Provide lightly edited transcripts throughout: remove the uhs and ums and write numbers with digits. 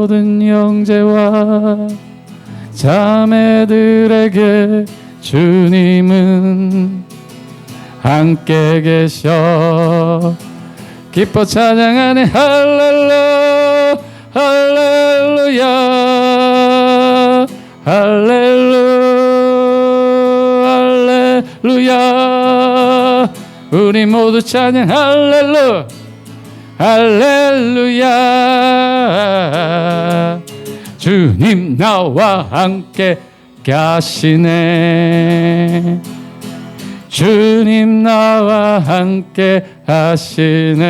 모든 형제와 자매들에게 주님은 함께 계셔. 기뻐 찬양하네. 할렐루야 할렐루야 할렐루야 할렐루야. 우리 모두 찬양. 할렐루야 할렐루야. 주님 나와 함께 하시네. 주님 나와 함께 하시네.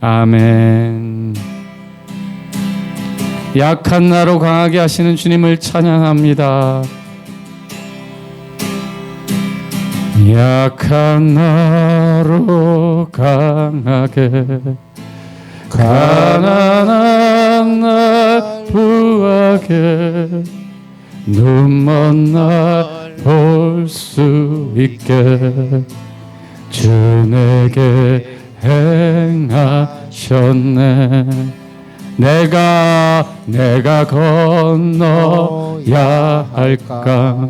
아멘. 약한 나로 강하게 하시는 주님을 찬양합니다. 약한 나로 강하게, 가난한 날 부하게, 눈먼 날 볼 수 있게 주 내게 행하셨네. 내가 건너야 할까?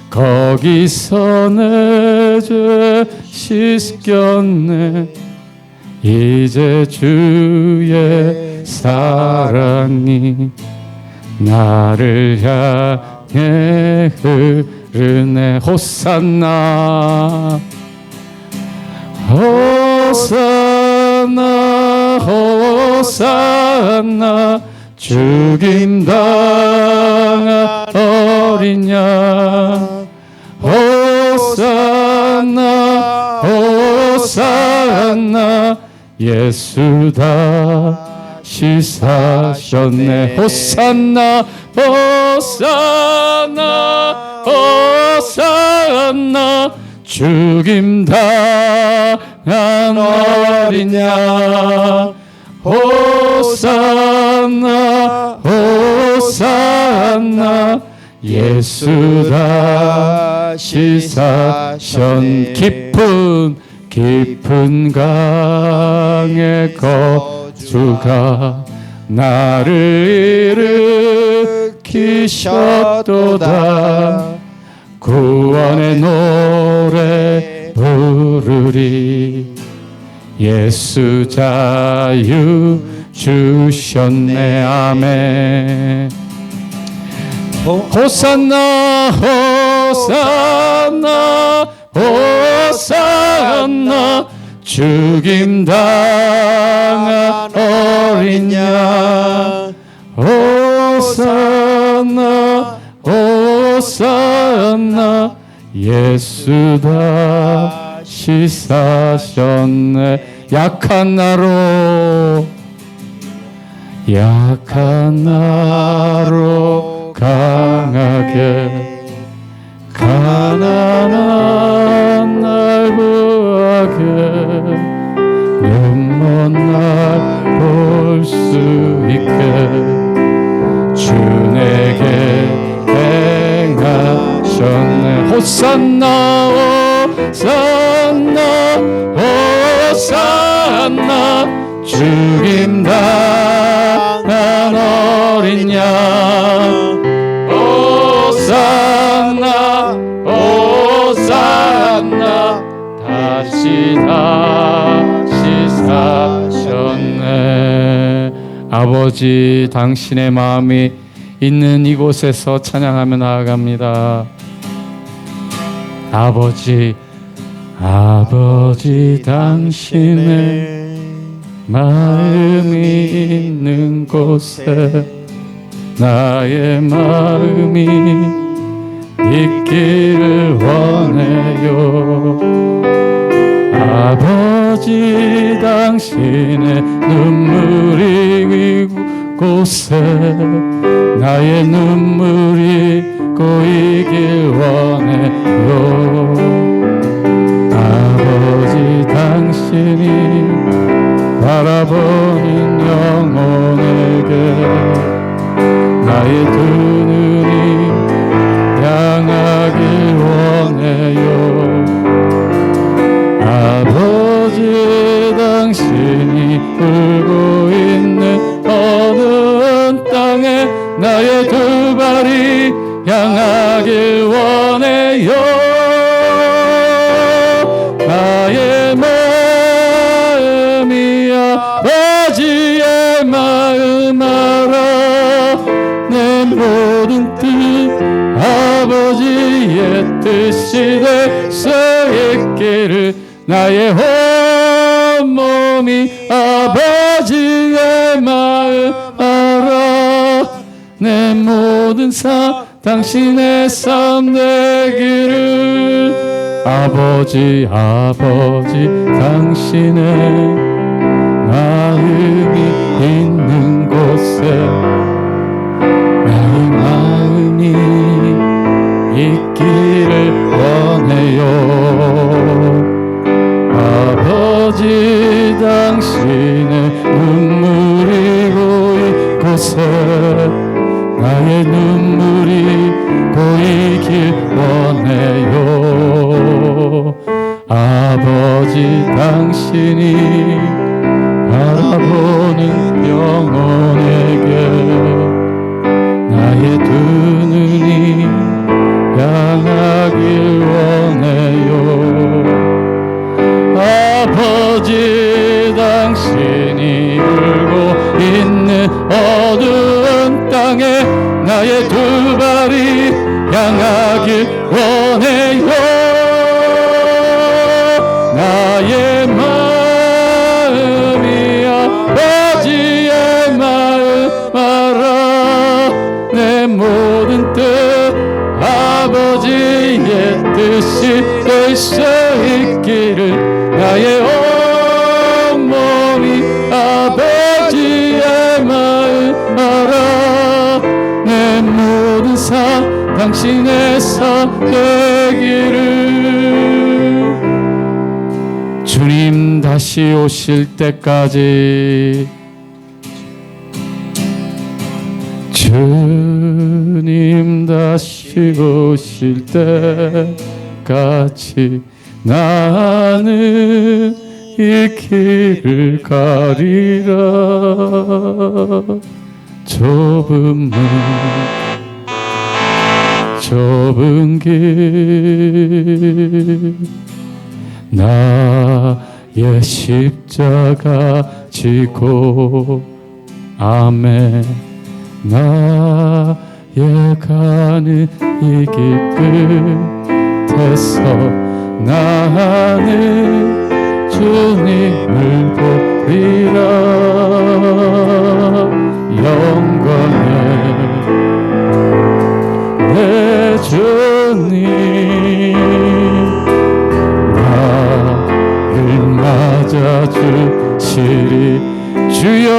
거기서 내 죄 씻겼네. 이제 주의 사랑이 나를 향해 흐르네. 호산나 호산나 호산나. 죽임당한 어린 양. 호산나 호산나. 예수 다시 사셨네. 호산나 호산나 호산나. 죽임당한 어린 양. 호산나 호산나. 예수 다시 사셨네. 깊은 강의 거주가 나를 일으키셨도다. 구원의 노래 부르리. 예수 자유 주셨네. 아멘. 호산나 호산나 호산나. 죽임당한 어린 양. 호산나 호산나. 예수 다시 사셨네. 약한 나로 강하게, 가난한 날 부하게, 눈먼 날 볼 수 있게 주 내게 행하셨네. 호산나 호산나 호산나. 죽임당한 어린 양. 호산나 호산나. 다시 사셨네. 아버지, 당신의 마음이 있는 이곳에서 찬양하며 나아갑니다. 아버지 당신의 마음이 있는 곳에 나의 마음이 있기를 원해요. 아버지, 당신의 눈물이 곳에 나의 눈물이 고이길 원해요. 아버지, 당신이 바라보는 영혼에게 나의 두 눈이 향하길 원해요. 아버지, 당신이 울고 있는 어느 땅에 나의 두 발이 향하길 원해요. 나의 마음이 아버지의 마음 알아. 내 모든 뜻 아버지의 뜻이 될 수 있기를. 나의 온몸이 아버지의 마음 알아. 내 모든 삶 당신의 삶 되기를. 아버지 아버지 당신의 마음이 있는 곳에 나의 마음이 있기를 원해요. 아버지 당신의 눈물이 고인 곳에 나의 눈물이 고이길 원해요. 아버지 당신이 바라보는 영혼에게 나의 두 눈이 향하길 원해요. 아버지 당신이 울고 있는 어두운 땅에 나의 두 발이 향하길 원해요. 나의 마음이 아버지의 마음 알아. 내 모든 뜻 아버지의 뜻이 될 수 있기를. 나의 온몸이 아버지의 마음 알아. 내 모든 삶 당신의 삶 되기를. 주님 다시 오실 때까지, 주님 다시 오실 때까지 나는 이 길을 가리라. 좁은 문 좁은 길 나의 십자가 지고 아멘 나의 가는 이 길 끝에서 나는 주님을 보리라. 영광의 내 주님 나를 맞아주시리. 주여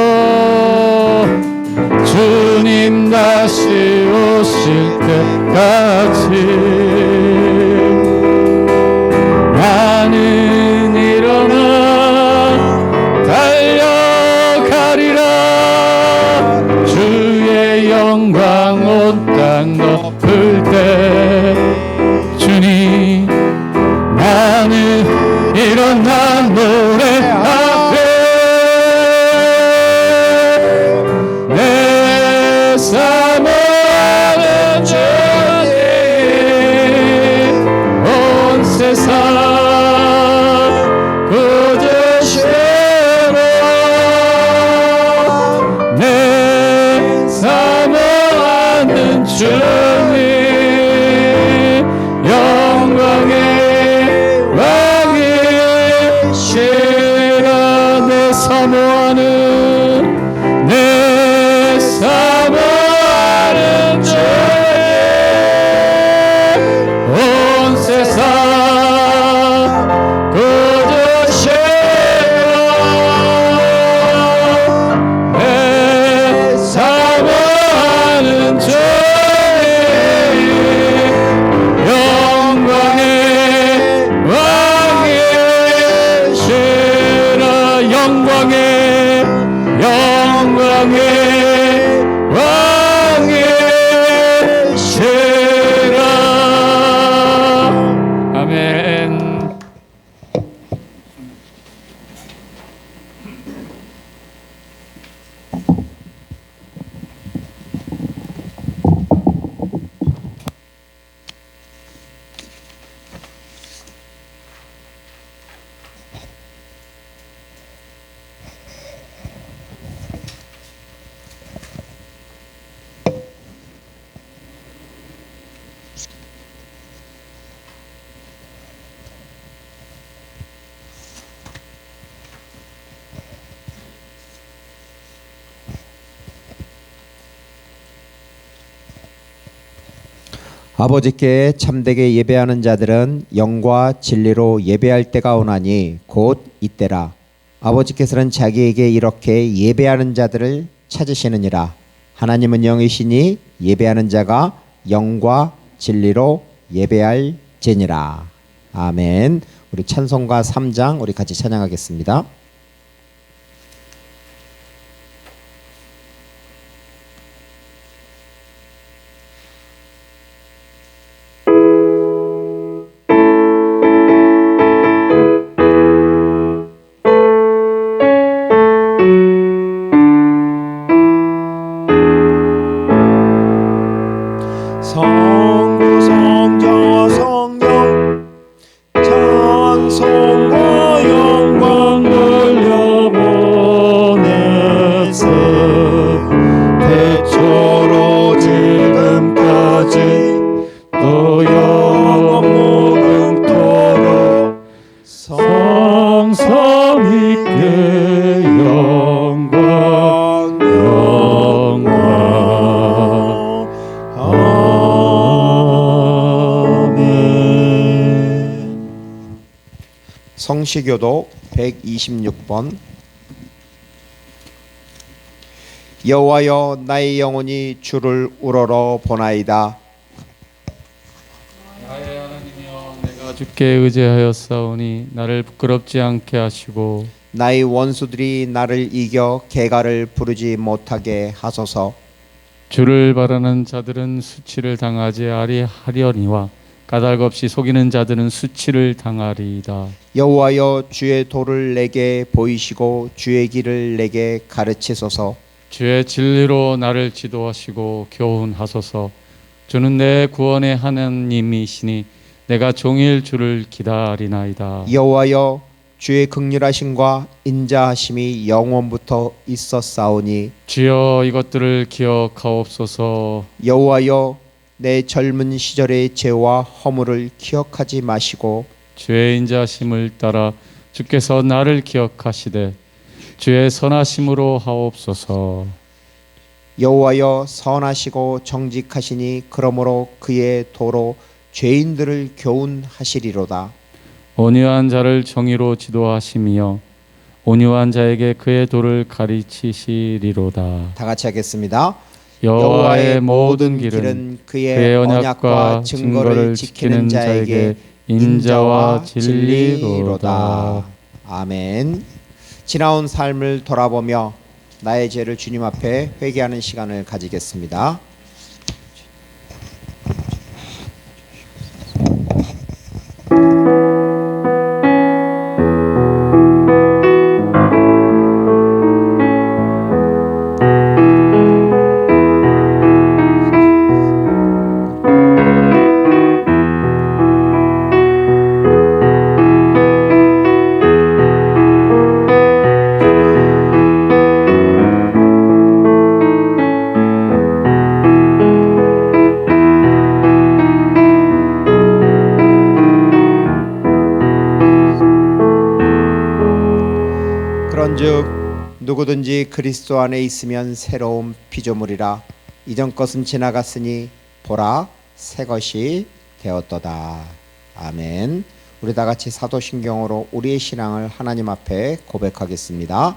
주님 다시 오실 때까지 나는 일어나 달려가리라. 주의 영광 온 땅 덮을 때 주님 나는 일어나 노래하네. 내 삶을 아는 주님 온 세상 구주시로 내 삶을 아는 주님 영광의 왕이시라. 내 사모하는 내 사모하는 주님 온 세상 구주시로 내 사모하는 주님 아버지께 참되게 예배하는 자들은 영과 진리로 예배할 때가 오나니 곧 이때라. 아버지께서는 자기에게 이렇게 예배하는 자들을 찾으시느니라. 하나님은 영이시니 예배하는 자가 영과 진리로 예배할지니라. 아멘. 우리 찬송가 3장 우리 같이 찬양하겠습니다. 성부 성자와 성령 찬송과 영광 돌려보내세 태초로 지금까지 또 영원 무궁토록 성삼위께 영광 성시교도 126번. 여호와여, 나의 영혼이 주를 우러러 보나이다. 나의 하나님이여, 내가 주께 의지하였사오니 나를 부끄럽지 않게 하시고 나의 원수들이 나를 이겨 개가를 부르지 못하게 하소서. 주를 바라는 자들은 수치를 당하지 아니하려니와 까닭없이 속이는 자들은 수치를 당하리이다. 여호와여, 주의 도를 내게 보이시고 주의 길을 내게 가르치소서. 주의 진리로 나를 지도하시고 교훈하소서. 주는 내 구원의 하나님이시니 내가 종일 주를 기다리나이다. 여호와여, 주의 긍휼하심과 인자하심이 영원부터 있었사오니 주여, 이것들을 기억하옵소서. 여호와여, 내 젊은 시절의 죄와 허물을 기억하지 마시고 주의 인자하심을 따라 주께서 나를 기억하시되 주의 선하심으로 하옵소서. 여호와여, 선하시고 정직하시니 그러므로 그의 도로 죄인들을 교훈하시리로다. 온유한 자를 정의로 지도하시며 온유한 자에게 그의 도를 가르치시리로다. 다 같이 하겠습니다. 여호와의 모든 길은 그의 언약과 증거를 지키는 자에게 인자와 진리로다. 아멘. 지나온 삶을 돌아보며 나의 죄를 주님 앞에 회개하는 시간을 가지겠습니다. 그런즉 누구든지 그리스도 안에 있으면 새로운 피조물이라. 이전 것은 지나갔으니 보라, 새 것이 되었도다. 아멘. 우리 다 같이 사도신경으로 우리의 신앙을 하나님 앞에 고백하겠습니다.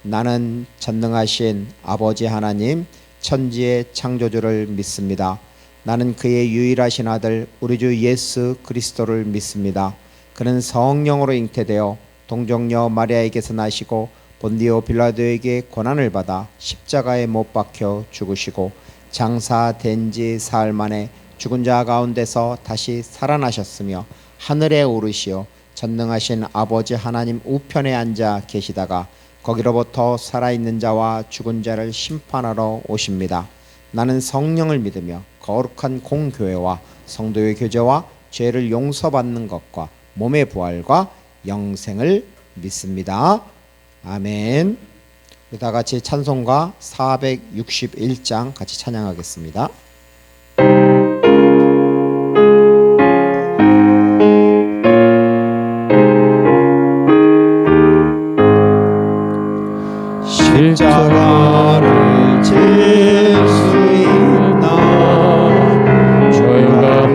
나는 전능하신 아버지 하나님, 천지의 창조주를 믿습니다. 나는 그의 유일하신 아들 우리 주 예수 그리스도를 믿습니다. 그는 성령으로 잉태되어 동정녀 마리아에게서 나시고 본디오 빌라도에게 고난을 받아 십자가에 못 박혀 죽으시고 장사된 지 사흘 만에 죽은 자 가운데서 다시 살아나셨으며 하늘에 오르시어 전능하신 아버지 하나님 우편에 앉아 계시다가 거기로부터 살아있는 자와 죽은 자를 심판하러 오십니다. 나는 성령을 믿으며 거룩한 공교회와 성도의 교제와 죄를 용서받는 것과 몸의 부활과 영생을 믿습니다. 아멘. 우리 다 같이 찬송가 461장 같이 찬양하겠습니다. 십자가를 질 수 있나 저희가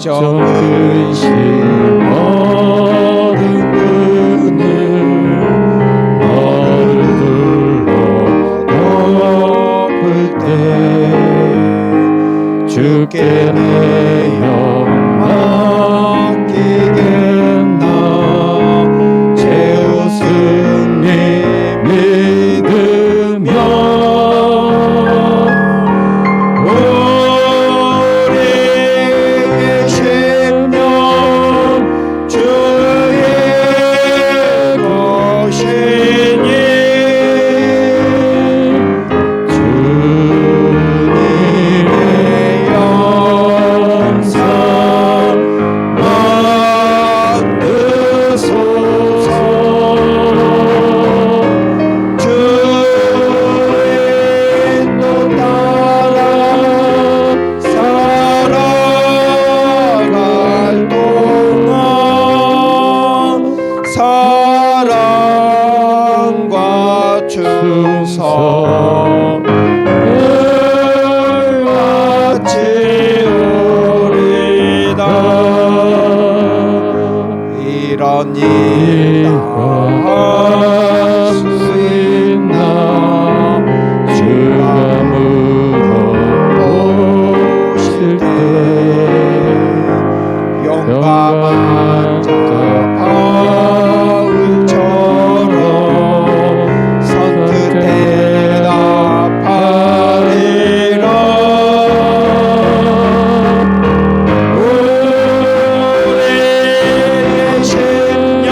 목적 근심 얻은 그늘 너를 둘러 덮을 때 주께 내 영 맡기겠나 최후 승리 믿으며 우리의 심령 주의 것이니 주님의 영상 만드소서 주의 인도 따라 살아갈 동안 사랑과 충성을 바치오리다. 이런 일할수 있나 주가 물어보실 때 용감한 자 바울처럼 선뜻 대답하리라. 우리의 심령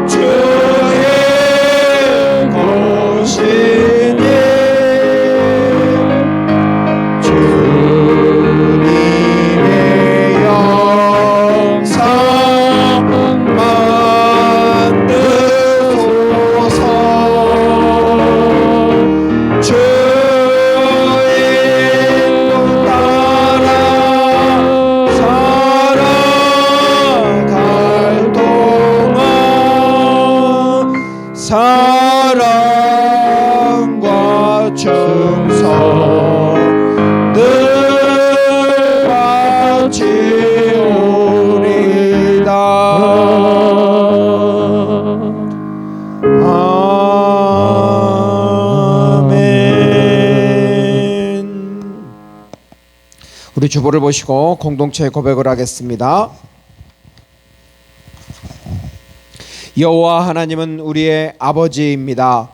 주의 것이니 주님의 영상 만드소서 주의 인도 따라 살아갈 동안 사랑과 충성을 바치오리다. 아멘. 우리 주보를 보시고 공동체 고백을 하겠습니다. 여호와 하나님은 우리의 아버지입니다.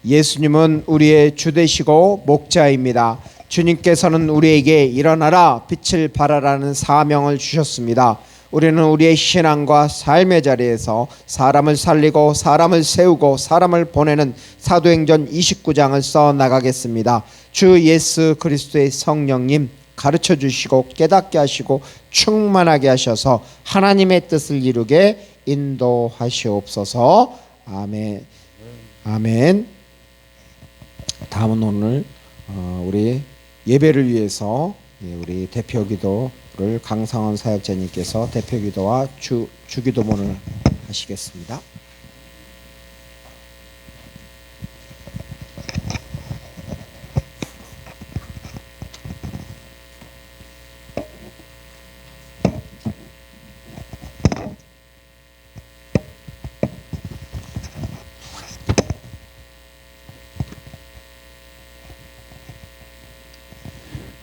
예수님은 우리의 주 되시고 목자입니다. 주님께서는 우리에게 일어나라 빛을 발하라는 사명을 주셨습니다. 우리는 우리의 신앙과 삶의 자리에서 사람을 살리고 사람을 세우고 사람을 보내는 사도행전 29장을 써 나가겠습니다. 주 예수 그리스도의 성령님 가르쳐 주시고 깨닫게 하시고 충만하게 하셔서 하나님의 뜻을 이루게 인도하시옵소서. 아멘. 아멘. 다음은 오늘 우리 예배를 위해서 우리 대표 기도를 강상원 사역자님께서 대표 기도와 주기도문을 하시겠습니다.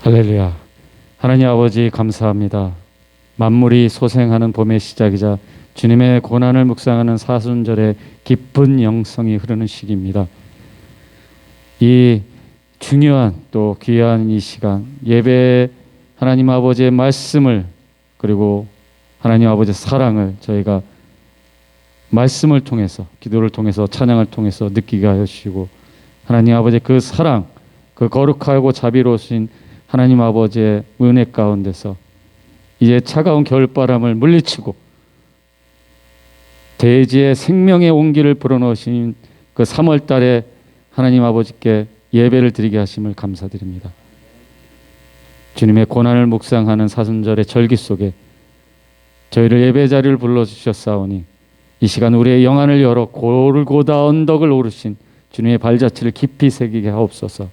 할렐루야. 하나님 아버지 감사합니다. 만물이 소생하는 봄의 시작이자 주님의 고난을 묵상하는 사순절의 기쁜 영성이 흐르는 시기입니다. 이 중요한 또 귀한 이 시간 예배 하나님 아버지의 말씀을 그리고 하나님 아버지의 사랑을 저희가 말씀을 통해서 기도를 통해서 찬양을 통해서 느끼게 하시고 하나님 아버지의 그 사랑 그 거룩하고 자비로우신 하나님 아버지의 은혜 가운데서 이제 차가운 겨울바람을 물리치고 대지의 생명의 온기를 불어넣으신 그 3월 달에 하나님 아버지께 예배를 드리게 하심을 감사드립니다. 주님의 고난을 묵상하는 사순절의 절기 속에 저희를 예배 자리를 불러주셨사오니 이 시간 우리의 영안을 열어 골고다 언덕을 오르신 주님의 발자취를 깊이 새기게 하옵소서.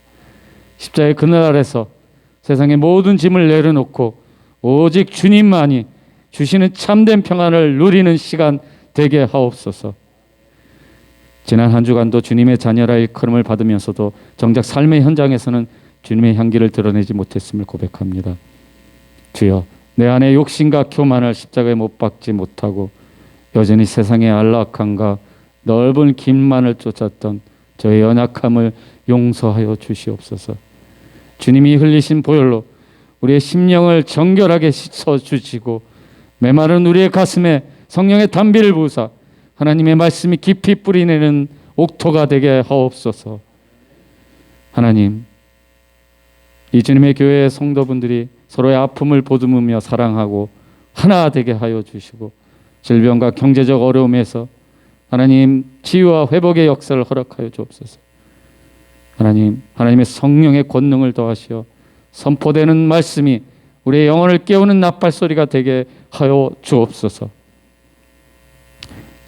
십자가의 그늘 아래서 세상의 모든 짐을 내려놓고 오직 주님만이 주시는 참된 평안을 누리는 시간 되게 하옵소서. 지난 한 주간도 주님의 자녀라 일컬음을 받으면서도 정작 삶의 현장에서는 주님의 향기를 드러내지 못했음을 고백합니다. 주여, 내 안에 욕심과 교만을 십자가에 못 박지 못하고 여전히 세상의 안락함과 넓은 길만을 쫓았던 저의 연약함을 용서하여 주시옵소서. 주님이 흘리신 보혈로 우리의 심령을 정결하게 씻어주시고 메마른 우리의 가슴에 성령의 단비를 부으사 하나님의 말씀이 깊이 뿌리내는 옥토가 되게 하옵소서. 하나님, 이 주님의 교회의 성도분들이 서로의 아픔을 보듬으며 사랑하고 하나 되게 하여 주시고 질병과 경제적 어려움에서 하나님 치유와 회복의 역사를 허락하여 주옵소서. 하나님, 하나님의 성령의 권능을 더하시어 선포되는 말씀이 우리의 영혼을 깨우는 나팔소리가 되게 하여 주옵소서.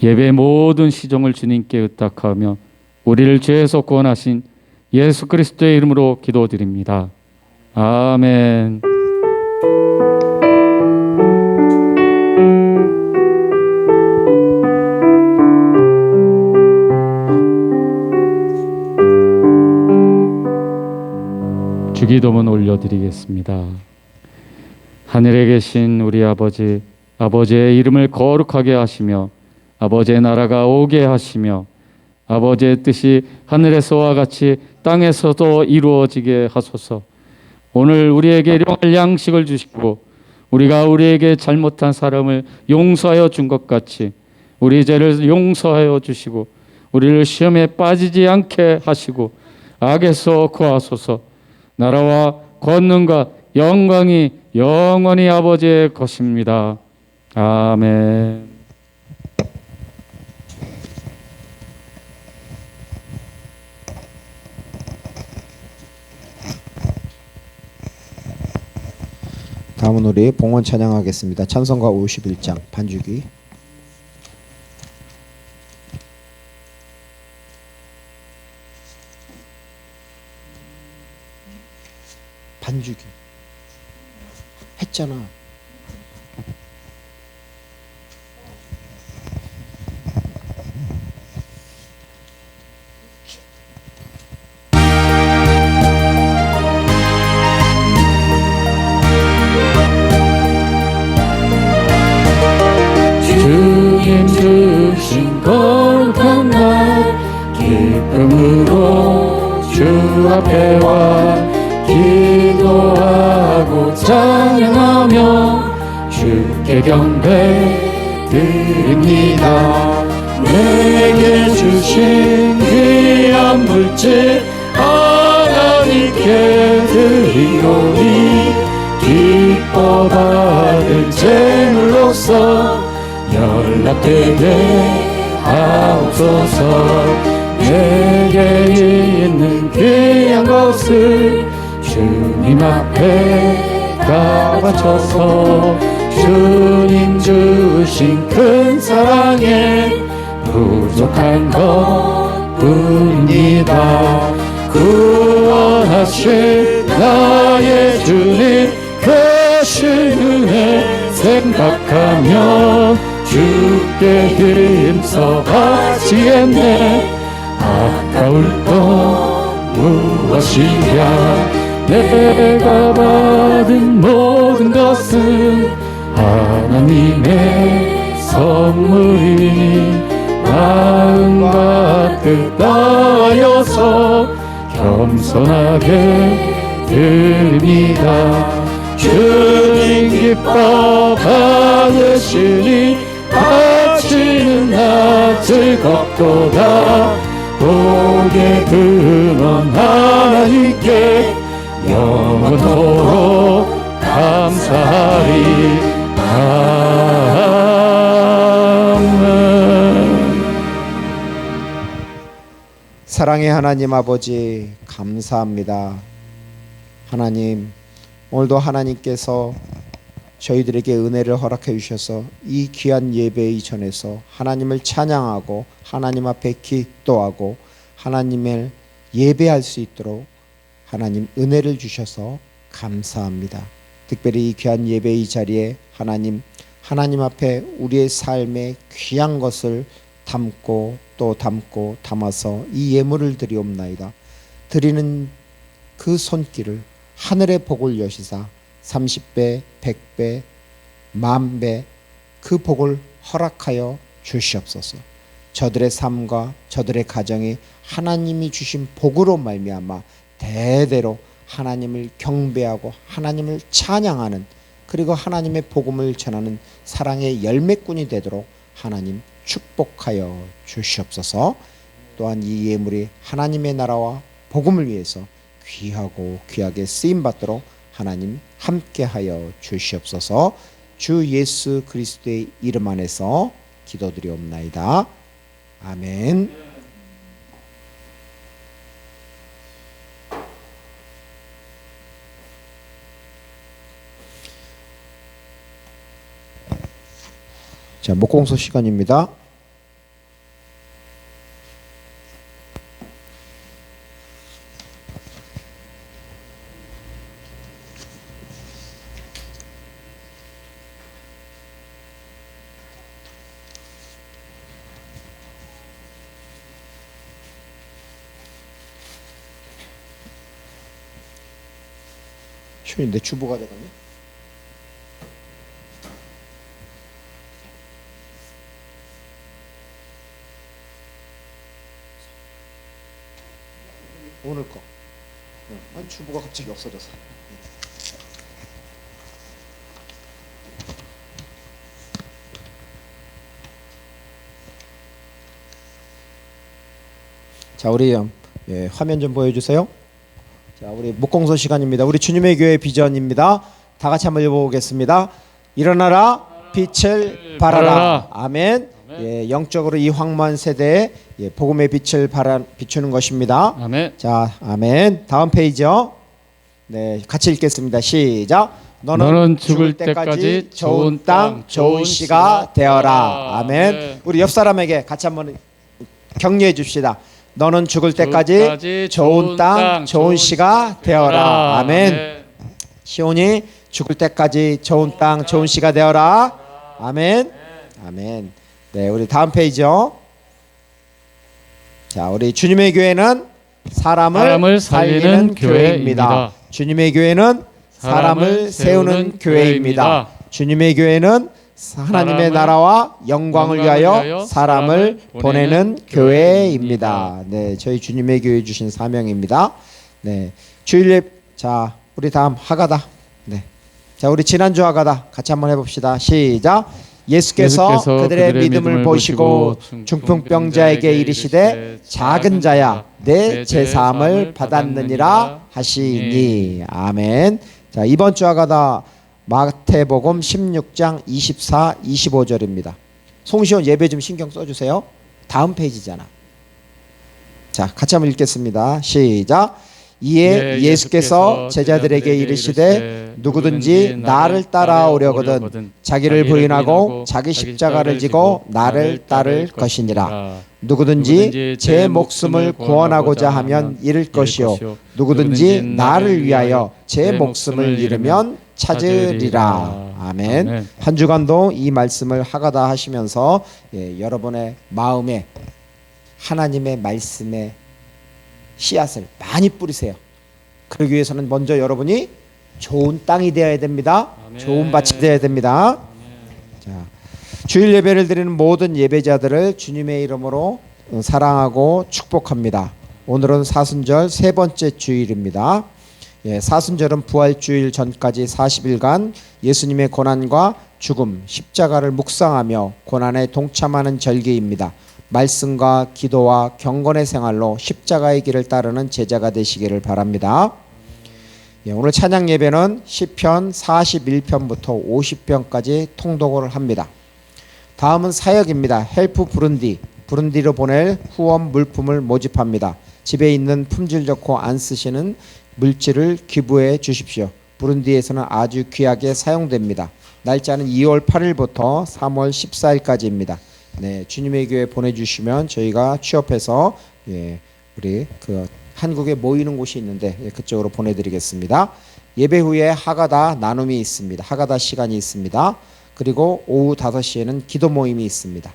예배의 모든 시종을 주님께 의탁하며 우리를 죄에서 구원하신 예수 그리스도의 이름으로 기도드립니다. 아멘. 주기도문 올려드리겠습니다. 하늘에 계신 우리 아버지, 아버지의 이름을 거룩하게 하시며 아버지의 나라가 오게 하시며 아버지의 뜻이 하늘에서와 같이 땅에서도 이루어지게 하소서. 오늘 우리에게 일용할 양식을 주시고 우리가 우리에게 잘못한 사람을 용서하여 준 것 같이 우리 죄를 용서하여 주시고 우리를 시험에 빠지지 않게 하시고 악에서 구하소서. 나라와 권능과 영광이 영원히 아버지의 것입니다. 아멘. 다음은 우리 봉헌 찬양하겠습니다. 찬송가 51장 반주기. 반주기 했잖아. 주님 주신 거룩한 날 기쁨으로 주 앞에 와 기도하고 찬양하며 주께 경배 드립니다. 내게 주신 귀한 물질 하나님께 드리오니 기뻐 받은 제물로서 연락되게 하옵소서. 내게 있는 귀한 것을 주님 앞에 다 바쳐서 주님 주신 큰 사랑에 부족한 것뿐입니다. 구원하신 나의 주님 크신 은혜 생각하며 주께 힘써 바치겠네. 아까울 것 무엇이랴. 내가 받은 모든 것은 하나님의 선물이니 마음과 뜻 다하여서 겸손하게 드립니다. 주님 기뻐 받으시니 바치는 나 즐겁도다. 복의 근원 하나님께 영원토록 감사하리. 아멘. 사랑의 하나님 아버지 감사합니다. 하나님, 오늘도 하나님께서 저희들에게 은혜를 허락해 주셔서 이 귀한 예배 이전에서 하나님을 찬양하고 하나님 앞에 기도하고 하나님을 예배할 수 있도록 하나님 은혜를 주셔서 감사합니다. 특별히 이 귀한 예배 이 자리에 하나님 앞에 우리의 삶의 귀한 것을 담고 또 담고 담아서 이 예물을 드리옵나이다. 드리는 그 손길을 하늘의 복을 여시사 30배, 100배, 10,000배 그 복을 허락하여 주시옵소서. 저들의 삶과 저들의 가정이 하나님이 주신 복으로 말미암아 대대로 하나님을 경배하고 하나님을 찬양하는, 그리고 하나님의 복음을 전하는 사랑의 열매꾼이 되도록 하나님 축복하여 주시옵소서. 또한 이 예물이 하나님의 나라와 복음을 위해서 귀하고 귀하게 쓰임 받도록 하나님 함께하여 주시옵소서. 주 예수 그리스도의 이름 안에서 기도드리옵나이다. 아멘. 자, 목공소 시간입니다. 시훈이 내 주보가 돼가네. 오늘 거. 아니 주보가 갑자기 없어져서. 자, 우리 화면 좀 보여주세요. 자, 우리 목공소 시간입니다. 우리 주님의 교회 비전입니다. 다 같이 한번 읽어보겠습니다. 일어나라, 빛을 발하라. 아멘. 예, 영적으로 이 황무한 세대에 복음의 빛을 비추는 것입니다. 아멘. 자, 아멘. 다음 페이지요. 네, 같이 읽겠습니다. 시작. 너는 죽을 때까지 좋은 땅, 좋은 씨가 되어라. 아멘. 우리 옆 사람에게 같이 한번 격려해 줍시다. 너는 죽을 때까지 좋은 땅, 좋은 씨가 되어라. 아멘. 시온이 죽을 때까지 좋은 땅, 좋은 씨가 되어라. 아멘. 아멘. 네, 우리 다음 페이지요. 자, 우리 주님의 교회는 사람을 살리는 교회입니다. 주님의 교회는 사람을 세우는 교회입니다. 주님의 교회는 하나님의 나라와 영광을 위하여 사람을 보내는 교회입니다. 네, 저희 주님의 교회 주신 사명입니다. 네, 주일 자, 우리 다음 하가다. 네, 자, 우리 지난주 하가다 같이 한번 해봅시다. 시작. 예수께서 그들의 믿음을 보시고 중풍병자에게 이르시되 작은 자야 내 제사함을 받았느니라 하시니. 아멘. 자, 이번 주 하가다 마태복음 16장 24, 25절입니다. 송시원 예배 좀 신경 써주세요. 다음 페이지잖아. 자, 같이 한번 읽겠습니다. 시작. 이에 예수께서 제자들에게 이르시되 누구든지 나를 따라오려거든 자기를 부인하고 자기 십자가를 지고 나를 따를 것이니라. 누구든지 제 목숨을 구원하고자 하면 잃을 것이요 누구든지 나를 위하여 제 목숨을 잃으면 찾으리라. 아멘. 한 주간도 이 말씀을 하가다 하시면서 여러분의 마음에 하나님의 말씀의 씨앗을 많이 뿌리세요. 그러기 위해서는 먼저 여러분이 좋은 땅이 되어야 됩니다. 아멘. 좋은 밭이 되어야 됩니다. 자, 주일 예배를 드리는 모든 예배자들을 주님의 이름으로 사랑하고 축복합니다. 오늘은 사순절 세 번째 주일입니다. 사순절은 부활주일 전까지 40일간 예수님의 고난과 죽음, 십자가를 묵상하며 고난에 동참하는 절기입니다. 말씀과 기도와 경건의 생활로 십자가의 길을 따르는 제자가 되시기를 바랍니다. 오늘 찬양 예배는 시편 41편부터 50편까지 통독을 합니다. 다음은 사역입니다. 헬프 부룬디로 보낼 후원 물품을 모집합니다. 집에 있는 품질 좋고 안 쓰시는 물질을 기부해 주십시오. 부룬디에서는 아주 귀하게 사용됩니다. 날짜는 2월 8일부터 3월 14일까지입니다. 네, 주님의 교회 보내주시면 저희가 취업해서 우리 그 한국에 모이는 곳이 있는데 그쪽으로 보내드리겠습니다. 예배 후에 하가다 나눔이 있습니다. 하가다 시간이 있습니다. 그리고 오후 5시에는 기도 모임이 있습니다.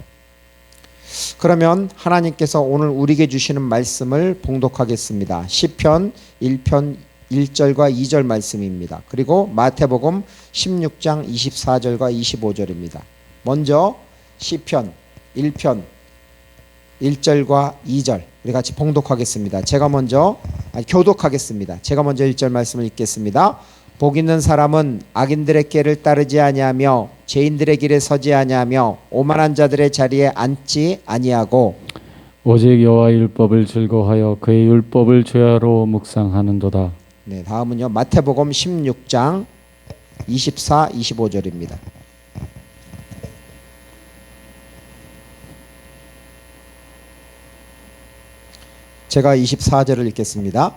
그러면 하나님께서 오늘 우리에게 주시는 말씀을 봉독하겠습니다. 시편 1편 1절과 2절 말씀입니다. 그리고 마태복음 16장 24절과 25절입니다. 먼저 시편 1편 1절과 2절 우리 같이 봉독하겠습니다. 교독하겠습니다. 제가 먼저 1절 말씀을 읽겠습니다. 복 있는 사람은 악인들의 길을 따르지 아니하며 죄인들의 길에 서지 아니하며 오만한 자들의 자리에 앉지 아니하고 오직 여호와의 율법을 즐거워하여 그의 율법을 죄하로 묵상하는도다. 네, 다음은요. 마태복음 16장 24, 25절입니다. 제가 24절을 읽겠습니다.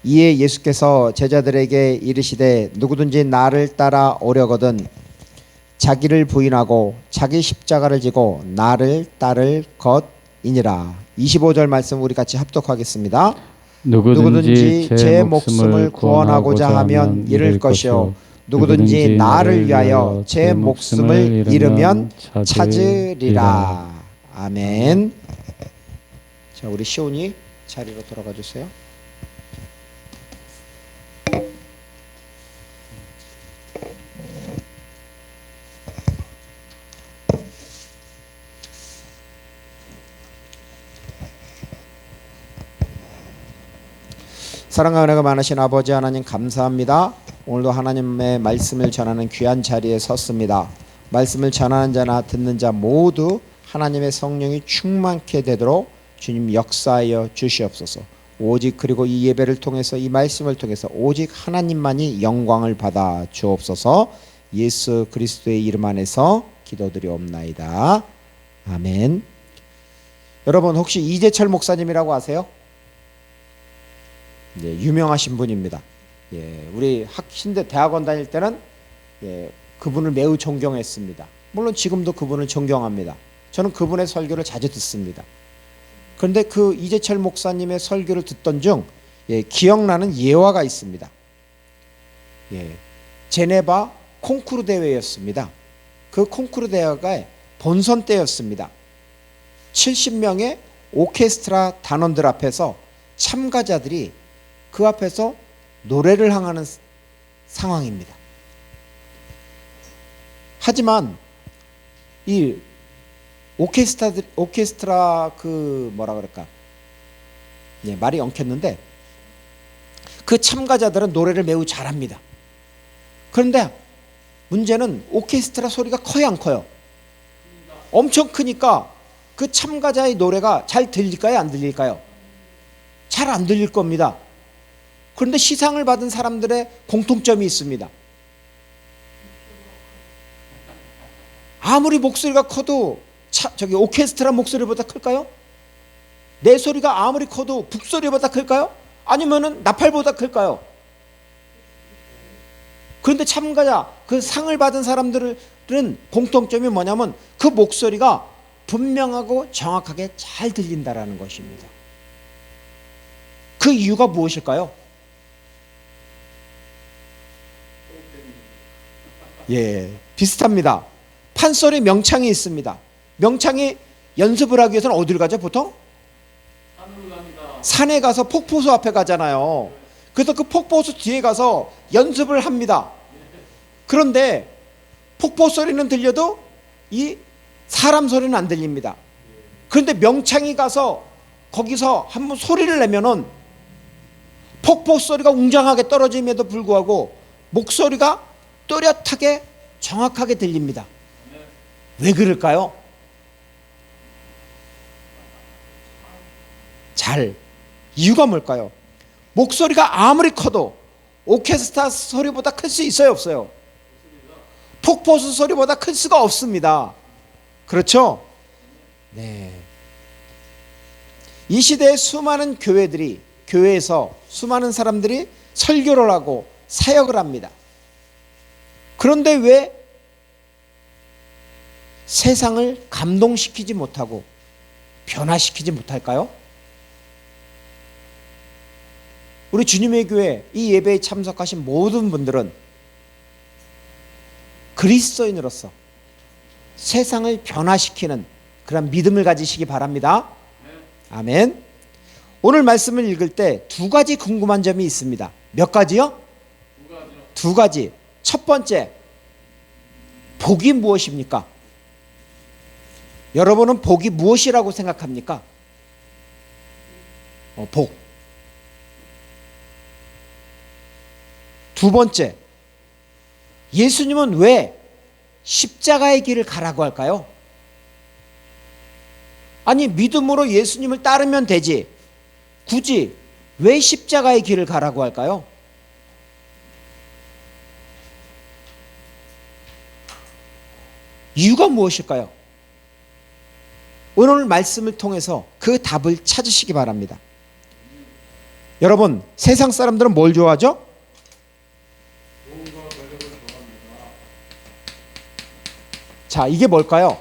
이에 예수께서 제자들에게 이르시되 누구든지 나를 따라 오려거든 자기를 부인하고 자기 십자가를 지고 나를 따를 것이니라. 25절 말씀 우리 같이 합독하겠습니다. 누구든지 제 목숨을 구원하고자 하면 잃을 것이요 누구든지 나를 위하여 제 목숨을 잃으면 찾으리라. 아멘. 자, 우리 시온이 자리로 돌아가 주세요. 사랑과 은혜가 많으신 아버지 하나님 감사합니다. 오늘도 하나님의 말씀을 전하는 귀한 자리에 섰습니다. 말씀을 전하는 자나 듣는 자 모두 하나님의 성령이 충만케 되도록 주님 역사하여 주시옵소서. 오직 그리고 이 예배를 통해서 이 말씀을 통해서 오직 하나님만이 영광을 받아 주옵소서. 예수 그리스도의 이름 안에서 기도드리옵나이다. 아멘. 여러분 혹시 이재철 목사님이라고 아세요? 예, 유명하신 분입니다. 예, 우리 신대 대학원 다닐 때는 그분을 매우 존경했습니다. 물론 지금도 그분을 존경합니다. 저는 그분의 설교를 자주 듣습니다. 그런데 그 이재철 목사님의 설교를 듣던 중 기억나는 예화가 있습니다. 제네바 콩쿠르 대회였습니다. 그 콩쿠르 대회가 본선 때였습니다. 70명의 오케스트라 단원들 앞에서 참가자들이 그 앞에서 노래를 항하는 상황입니다. 하지만 이 오케스트라 그 뭐라 그럴까? 말이 엉켰는데 그 참가자들은 노래를 매우 잘합니다. 그런데 문제는 오케스트라 소리가 커요, 안 커요? 엄청 크니까 그 참가자의 노래가 잘 들릴까요, 안 들릴까요? 잘 안 들릴 겁니다. 그런데 시상을 받은 사람들의 공통점이 있습니다. 아무리 목소리가 커도 저기 오케스트라 목소리보다 클까요? 내 소리가 아무리 커도 북소리보다 클까요? 아니면은 나팔보다 클까요? 그런데 참가자 그 상을 받은 사람들은 공통점이 뭐냐면 그 목소리가 분명하고 정확하게 잘 들린다라는 것입니다. 그 이유가 무엇일까요? 비슷합니다. 판소리 명창이 있습니다. 명창이 연습을 하기 위해서는 어디를 가죠? 보통? 산에 가서 폭포수 앞에 가잖아요. 그래서 그 폭포수 뒤에 가서 연습을 합니다. 그런데 폭포 소리는 들려도 이 사람 소리는 안 들립니다. 그런데 명창이 가서 거기서 한번 소리를 내면은 폭포 소리가 웅장하게 떨어짐에도 불구하고 목소리가 또렷하게 정확하게 들립니다. 왜 그럴까요? 이유가 뭘까요? 목소리가 아무리 커도 오케스트라 소리보다 클 수 있어요, 없어요? 폭포수 소리보다 클 수가 없습니다. 그렇죠? 네. 이 시대에 수많은 교회에서 수많은 사람들이 설교를 하고 사역을 합니다. 그런데 왜 세상을 감동시키지 못하고 변화시키지 못할까요? 우리 주님의 교회 이 예배에 참석하신 모든 분들은 그리스도인으로서 세상을 변화시키는 그런 믿음을 가지시기 바랍니다. 아멘. 오늘 말씀을 읽을 때 두 가지 궁금한 점이 있습니다. 몇 가지요? 두 가지. 첫 번째, 복이 무엇입니까? 여러분은 복이 무엇이라고 생각합니까? 복. 두 번째, 예수님은 왜 십자가의 길을 가라고 할까요? 아니, 믿음으로 예수님을 따르면 되지. 굳이 왜 십자가의 길을 가라고 할까요? 이유가 무엇일까요? 오늘 말씀을 통해서 그 답을 찾으시기 바랍니다. 여러분, 세상 사람들은 뭘 좋아하죠? 자, 이게 뭘까요?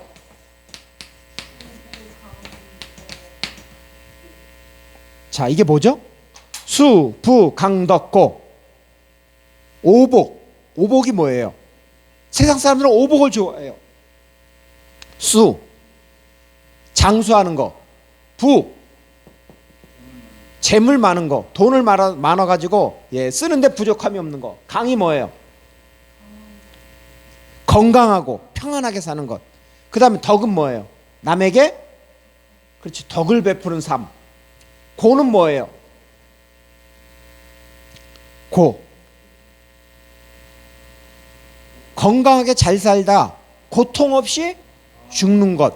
자, 이게 뭐죠? 수, 부, 강, 덕, 고. 오복. 오복이 뭐예요? 세상 사람들은 오복을 좋아해요. 수, 장수하는 거. 부, 재물 많은 거. 돈을 많아가지고 쓰는데 부족함이 없는 거. 강이 뭐예요? 건강하고 평안하게 사는 것. 그 다음에 덕은 뭐예요? 남에게 그렇지, 덕을 베푸는 삶. 고는 뭐예요? 고, 건강하게 잘 살다 고통 없이 죽는 것.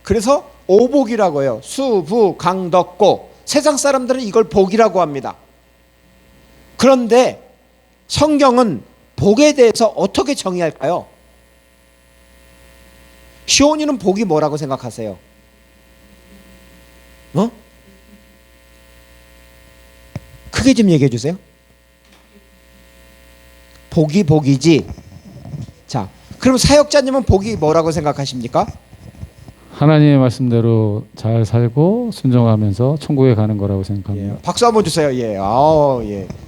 그래서 오복이라고 해요. 수, 부, 강, 덕, 고. 세상 사람들은 이걸 복이라고 합니다. 그런데 성경은 복에 대해서 어떻게 정의할까요? 시온이는 복이 뭐라고 생각하세요? 크게 좀 얘기해 주세요. 복이 복이지. 자, 그럼 사역자님은 복이 뭐라고 생각하십니까? 하나님의 말씀대로 잘 살고 순종하면서 천국에 가는 거라고 생각합니다. 박수 한번 주세요.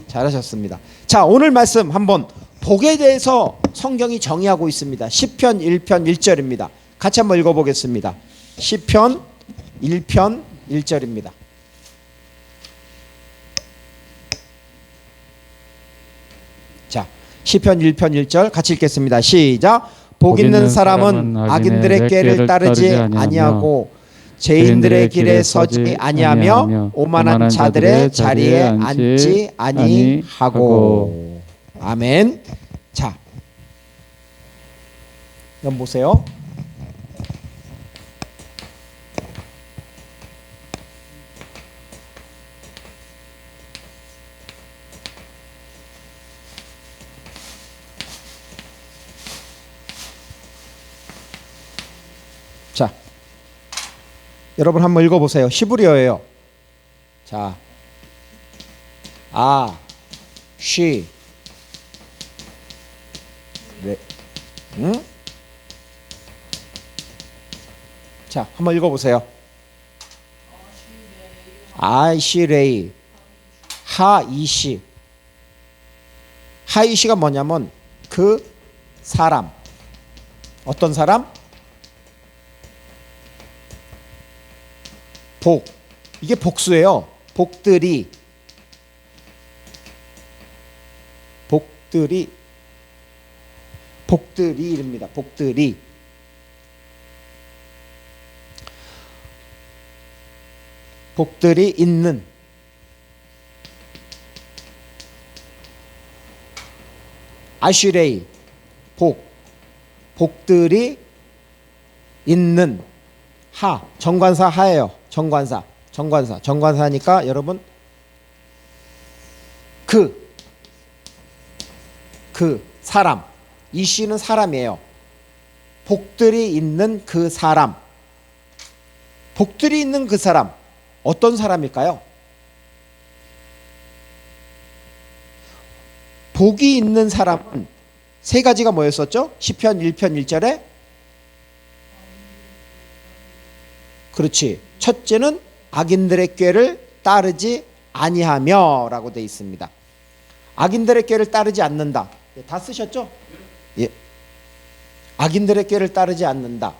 잘하셨습니다. 자, 오늘 말씀 한번 복에 대해서 성경이 정의하고 있습니다. 시편 1편 1절입니다. 같이 한번 읽어보겠습니다. 시편 1편 1절입니다. 자, 시편 1편 1절 같이 읽겠습니다. 시작. 복 있는 사람은 악인들의 꾀를 따르지 아니하고 죄인들의 길에 서지 아니하며 오만한 자들의 자리에 앉지 아니하고. 아멘. 자, 한번 보세요. 자, 여러분 한번 읽어보세요. 히브리어예요. 자, 쉬, 네, 자, 한번 읽어보세요. 아이시레이, 하이시. 하이시가 뭐냐면 그 사람. 어떤 사람? 복. 이게 복수예요. 복들이 이릅니다. 복들이. 복들이 있는. 아슈레이. 복들이 있는. 정관사 하예요. 정관사니까 여러분 그 사람. 이 시는 사람이에요. 복들이 있는 그 사람. 복들이 있는 그 사람. 어떤 사람일까요? 복이 있는 사람은 세 가지가 뭐였었죠? 시편 1편 1절에 그렇지. 첫째는 악인들의 꾀를 따르지 아니하며라고 돼 있습니다. 악인들의 꾀를 따르지 않는다. 다 쓰셨죠? 예. 악인들의 꾀를 따르지 않는다.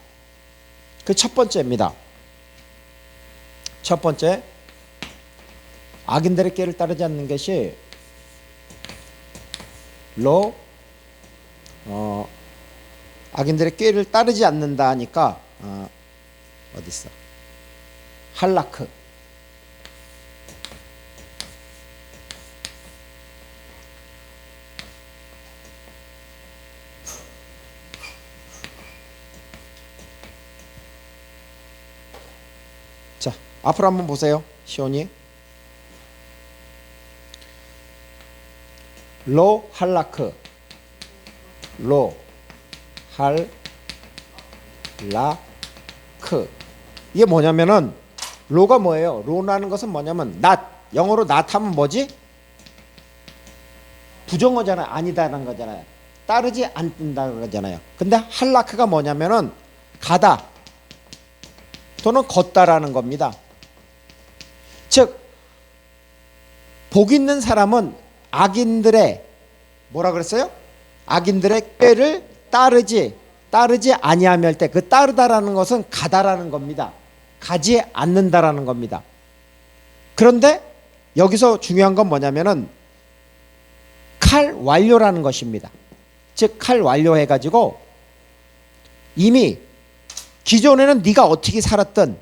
그 첫 번째입니다. 첫 번째, 악인들의 꾀를 따르지 않는 것이 악인들의 꾀를 따르지 않는다 하니까 어디 있어? 할라크. 자, 앞으로 한번 보세요. 시온이. 로 할라크. 로 할라크. 이게 뭐냐면은 로가 뭐예요? 로라는 것은 뭐냐면 not. 영어로 not 하면 뭐지? 부정어잖아요. 아니다라는 거잖아요. 따르지 않는다는 거잖아요. 근데 할라크가 뭐냐면은 가다 또는 걷다라는 겁니다. 즉, 복 있는 사람은 악인들의 뭐라 그랬어요? 악인들의 꾀를 따르지 아니하며 할 때 그 따르다라는 것은 가다라는 겁니다. 가지 않는다라는 겁니다. 그런데 여기서 중요한 건 뭐냐면은 칼 완료라는 것입니다. 즉, 칼 완료해 가지고 이미 기존에는 네가 어떻게 살았든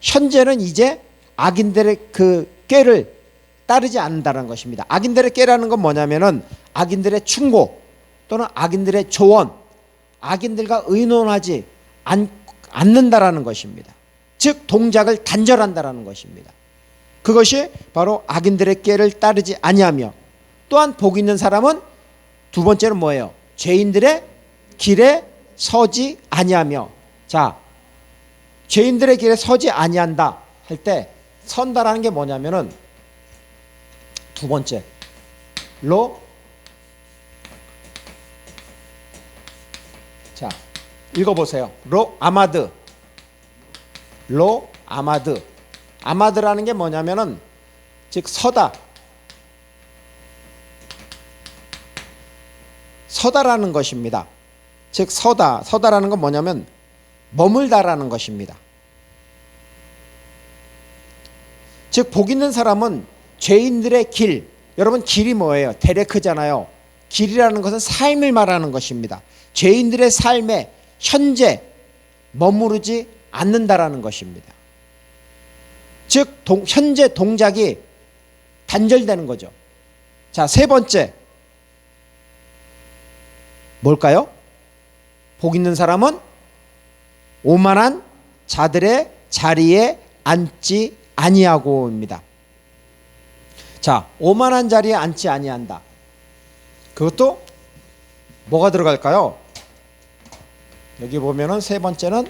현재는 이제 악인들의 그 꾀를 따르지 않는다는 것입니다. 악인들의 꾀라는 건 뭐냐면은 악인들의 충고 또는 악인들의 조언, 악인들과 의논하지 않는다라는 것입니다. 즉, 동작을 단절한다라는 것입니다. 그것이 바로 악인들의 꾀를 따르지 아니하며, 또한 복 있는 사람은 두 번째는 뭐예요? 죄인들의 길에 서지 아니하며. 자, 죄인들의 길에 서지 아니한다 할 때 선다라는 게 뭐냐면은 두 번째 로. 자, 읽어보세요. 로 아마드. 로 아마드. 아마드라는 게 뭐냐면은 즉 서다. 서다라는 것입니다. 즉 서다라는 건 뭐냐면 머물다라는 것입니다. 즉, 복 있는 사람은 죄인들의 길, 여러분 길이 뭐예요? 데레크잖아요. 길이라는 것은 삶을 말하는 것입니다. 죄인들의 삶에 현재 머무르지 않는다라는 것입니다. 즉, 현재 동작이 단절되는 거죠. 자, 세 번째 뭘까요? 복 있는 사람은 오만한 자들의 자리에 앉지 아니하고입니다. 자, 오만한 자리에 앉지 아니한다. 그것도 뭐가 들어갈까요? 여기 보면은 세 번째는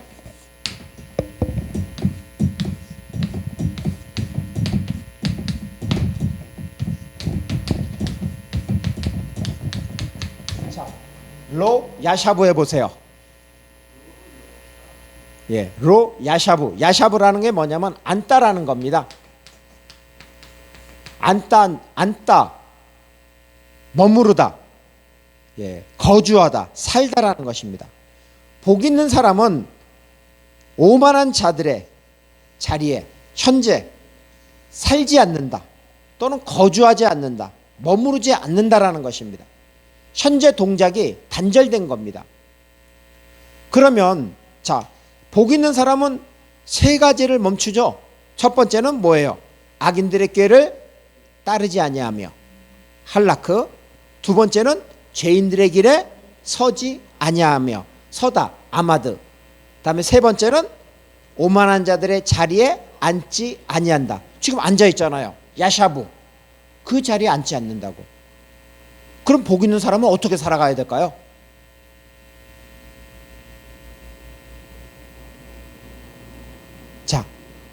자, 로 야샤부 해보세요. 예, 로 야샤부. 야샤부라는 게 뭐냐면 앉다라는 겁니다. 앉다, 머무르다, 예, 거주하다, 살다라는 것입니다. 복 있는 사람은 오만한 자들의 자리에 현재 살지 않는다 또는 거주하지 않는다, 머무르지 않는다라는 것입니다. 현재 동작이 단절된 겁니다. 그러면 자, 복 있는 사람은 세 가지를 멈추죠. 첫 번째는 뭐예요? 악인들의 꾀를 따르지 아니하며 할라크. 두 번째는 죄인들의 길에 서지 아니하며 서다, 아마드. 그다음에 세 번째는 오만한 자들의 자리에 앉지 아니한다. 지금 앉아 있잖아요. 야샤부. 그 자리에 앉지 않는다고. 그럼 복 있는 사람은 어떻게 살아가야 될까요? 자,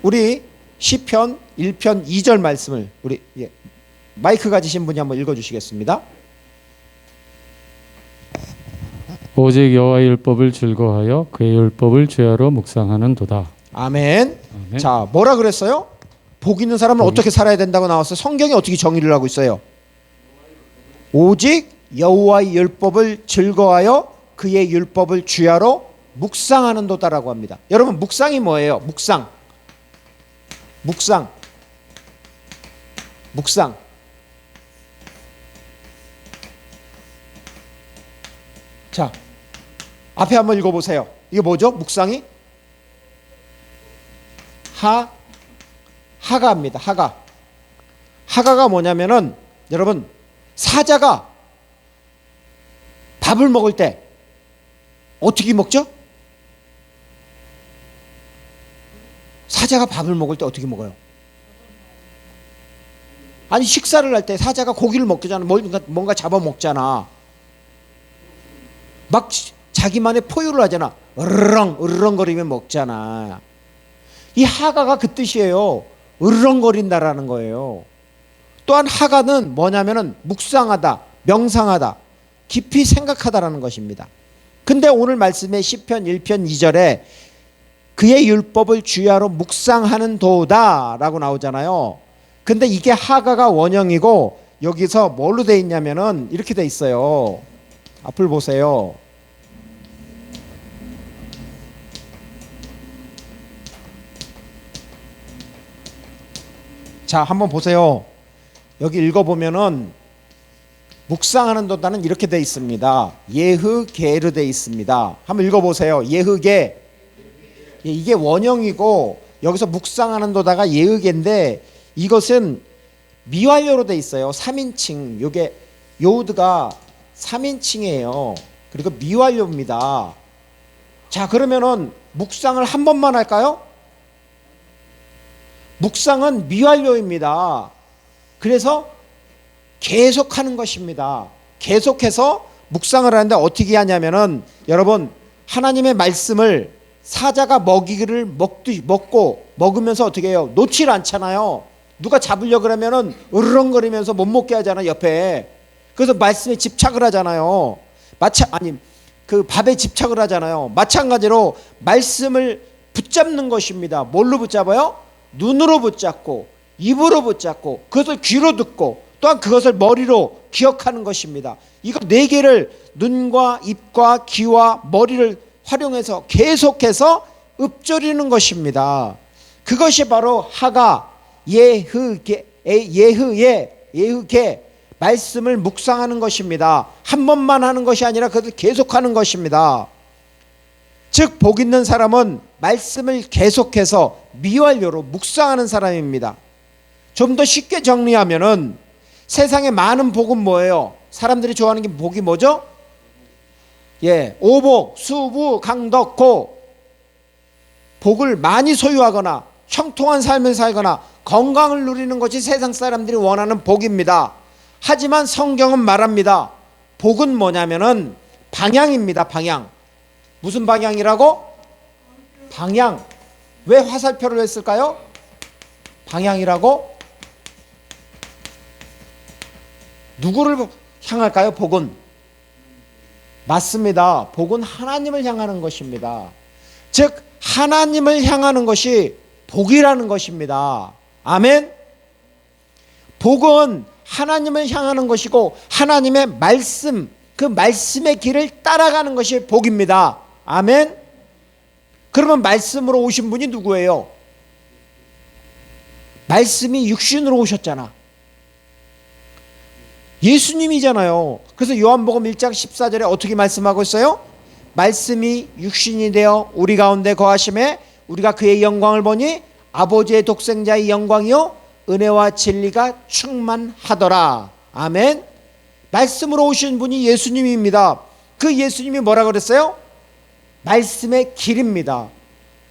우리 시편 1편 2절 말씀을 우리 마이크 가지신 분이 한번 읽어주시겠습니다. 오직 여호와의 율법을 즐거워하여 그의 율법을 죄하러 묵상하는 도다. 아멘. 아멘. 자, 뭐라 그랬어요? 복 있는 사람은 어떻게 살아야 된다고 나왔어요? 성경이 어떻게 정의를 하고 있어요? 오직 여호와의 율법을 즐거워하여 그의 율법을 주야로 묵상하는도다라고 합니다. 여러분, 묵상이 뭐예요? 묵상. 자, 앞에 한번 읽어보세요. 이게 뭐죠? 묵상이? 하가입니다. 하가가 뭐냐면은, 여러분, 사자가 밥을 먹을 때 어떻게 먹죠? 사자가 밥을 먹을 때 어떻게 먹어요? 아니, 식사를 할 때 사자가 고기를 먹잖아. 뭔가 잡아먹잖아. 막 자기만의 포유를 하잖아. 으르렁거리며 먹잖아. 이 하가가 그 뜻이에요. 으르렁거린다라는 거예요. 또한 하가는 뭐냐면은 묵상하다, 명상하다, 깊이 생각하다라는 것입니다. 근데 오늘 말씀의 시편 1편 2절에 그의 율법을 주야로 묵상하는 도다라고 나오잖아요. 근데 이게 하가가 원형이고 여기서 뭘로 돼 있냐면은 이렇게 돼 있어요. 앞을 보세요. 자, 한번 보세요. 여기 읽어보면은 묵상하는 도다는 이렇게 돼 있습니다. 예흐게르 돼 있습니다. 한번 읽어보세요. 예흐게. 이게 원형이고 여기서 묵상하는 도다가 예흐게인데 이것은 미완료로 돼 있어요. 3인칭. 요게 요드가 3인칭이에요. 그리고 미완료입니다. 자, 그러면은 묵상을 한 번만 할까요? 묵상은 미완료입니다. 그래서 계속하는 것입니다. 계속해서 묵상을 하는데 어떻게 하냐면은 여러분, 하나님의 말씀을 사자가 먹이를 먹으면서 어떻게 해요? 놓질 않잖아요. 누가 잡으려고 그러면은 으르렁거리면서 못 먹게 하잖아요, 옆에. 그래서 말씀에 집착을 하잖아요. 그 밥에 집착을 하잖아요. 마찬가지로 말씀을 붙잡는 것입니다. 뭘로 붙잡아요? 눈으로 붙잡고 입으로 붙잡고 그것을 귀로 듣고 또한 그것을 머리로 기억하는 것입니다. 이거 네 개를 눈과 입과 귀와 머리를 활용해서 계속해서 읊조리는 것입니다. 그것이 바로 하가 예흐게 말씀을 묵상하는 것입니다. 한 번만 하는 것이 아니라 그것을 계속하는 것입니다. 즉, 복 있는 사람은 말씀을 계속해서 미완료로 묵상하는 사람입니다. 좀 더 쉽게 정리하면은 세상에 많은 복은 뭐예요? 사람들이 좋아하는 게 복이 뭐죠? 오복, 수부, 강덕고. 복을 많이 소유하거나 형통한 삶을 살거나 건강을 누리는 것이 세상 사람들이 원하는 복입니다. 하지만 성경은 말합니다. 복은 뭐냐면은 방향입니다. 방향. 무슨 방향이라고? 방향. 왜 화살표를 했을까요? 방향이라고? 누구를 향할까요? 복은 맞습니다. 복은 하나님을 향하는 것입니다. 즉 하나님을 향하는 것이 복이라는 것입니다. 아멘. 복은 하나님을 향하는 것이고 하나님의 말씀, 그 말씀의 길을 따라가는 것이 복입니다. 아멘. 그러면 말씀으로 오신 분이 누구예요? 말씀이 육신으로 오셨잖아. 예수님이잖아요. 그래서 요한복음 1장 14절에 어떻게 말씀하고 있어요? 말씀이 육신이 되어 우리 가운데 거하심에 우리가 그의 영광을 보니 아버지의 독생자의 영광이요 은혜와 진리가 충만하더라. 아멘. 말씀으로 오신 분이 예수님입니다. 그 예수님이 뭐라 그랬어요? 말씀의 길입니다.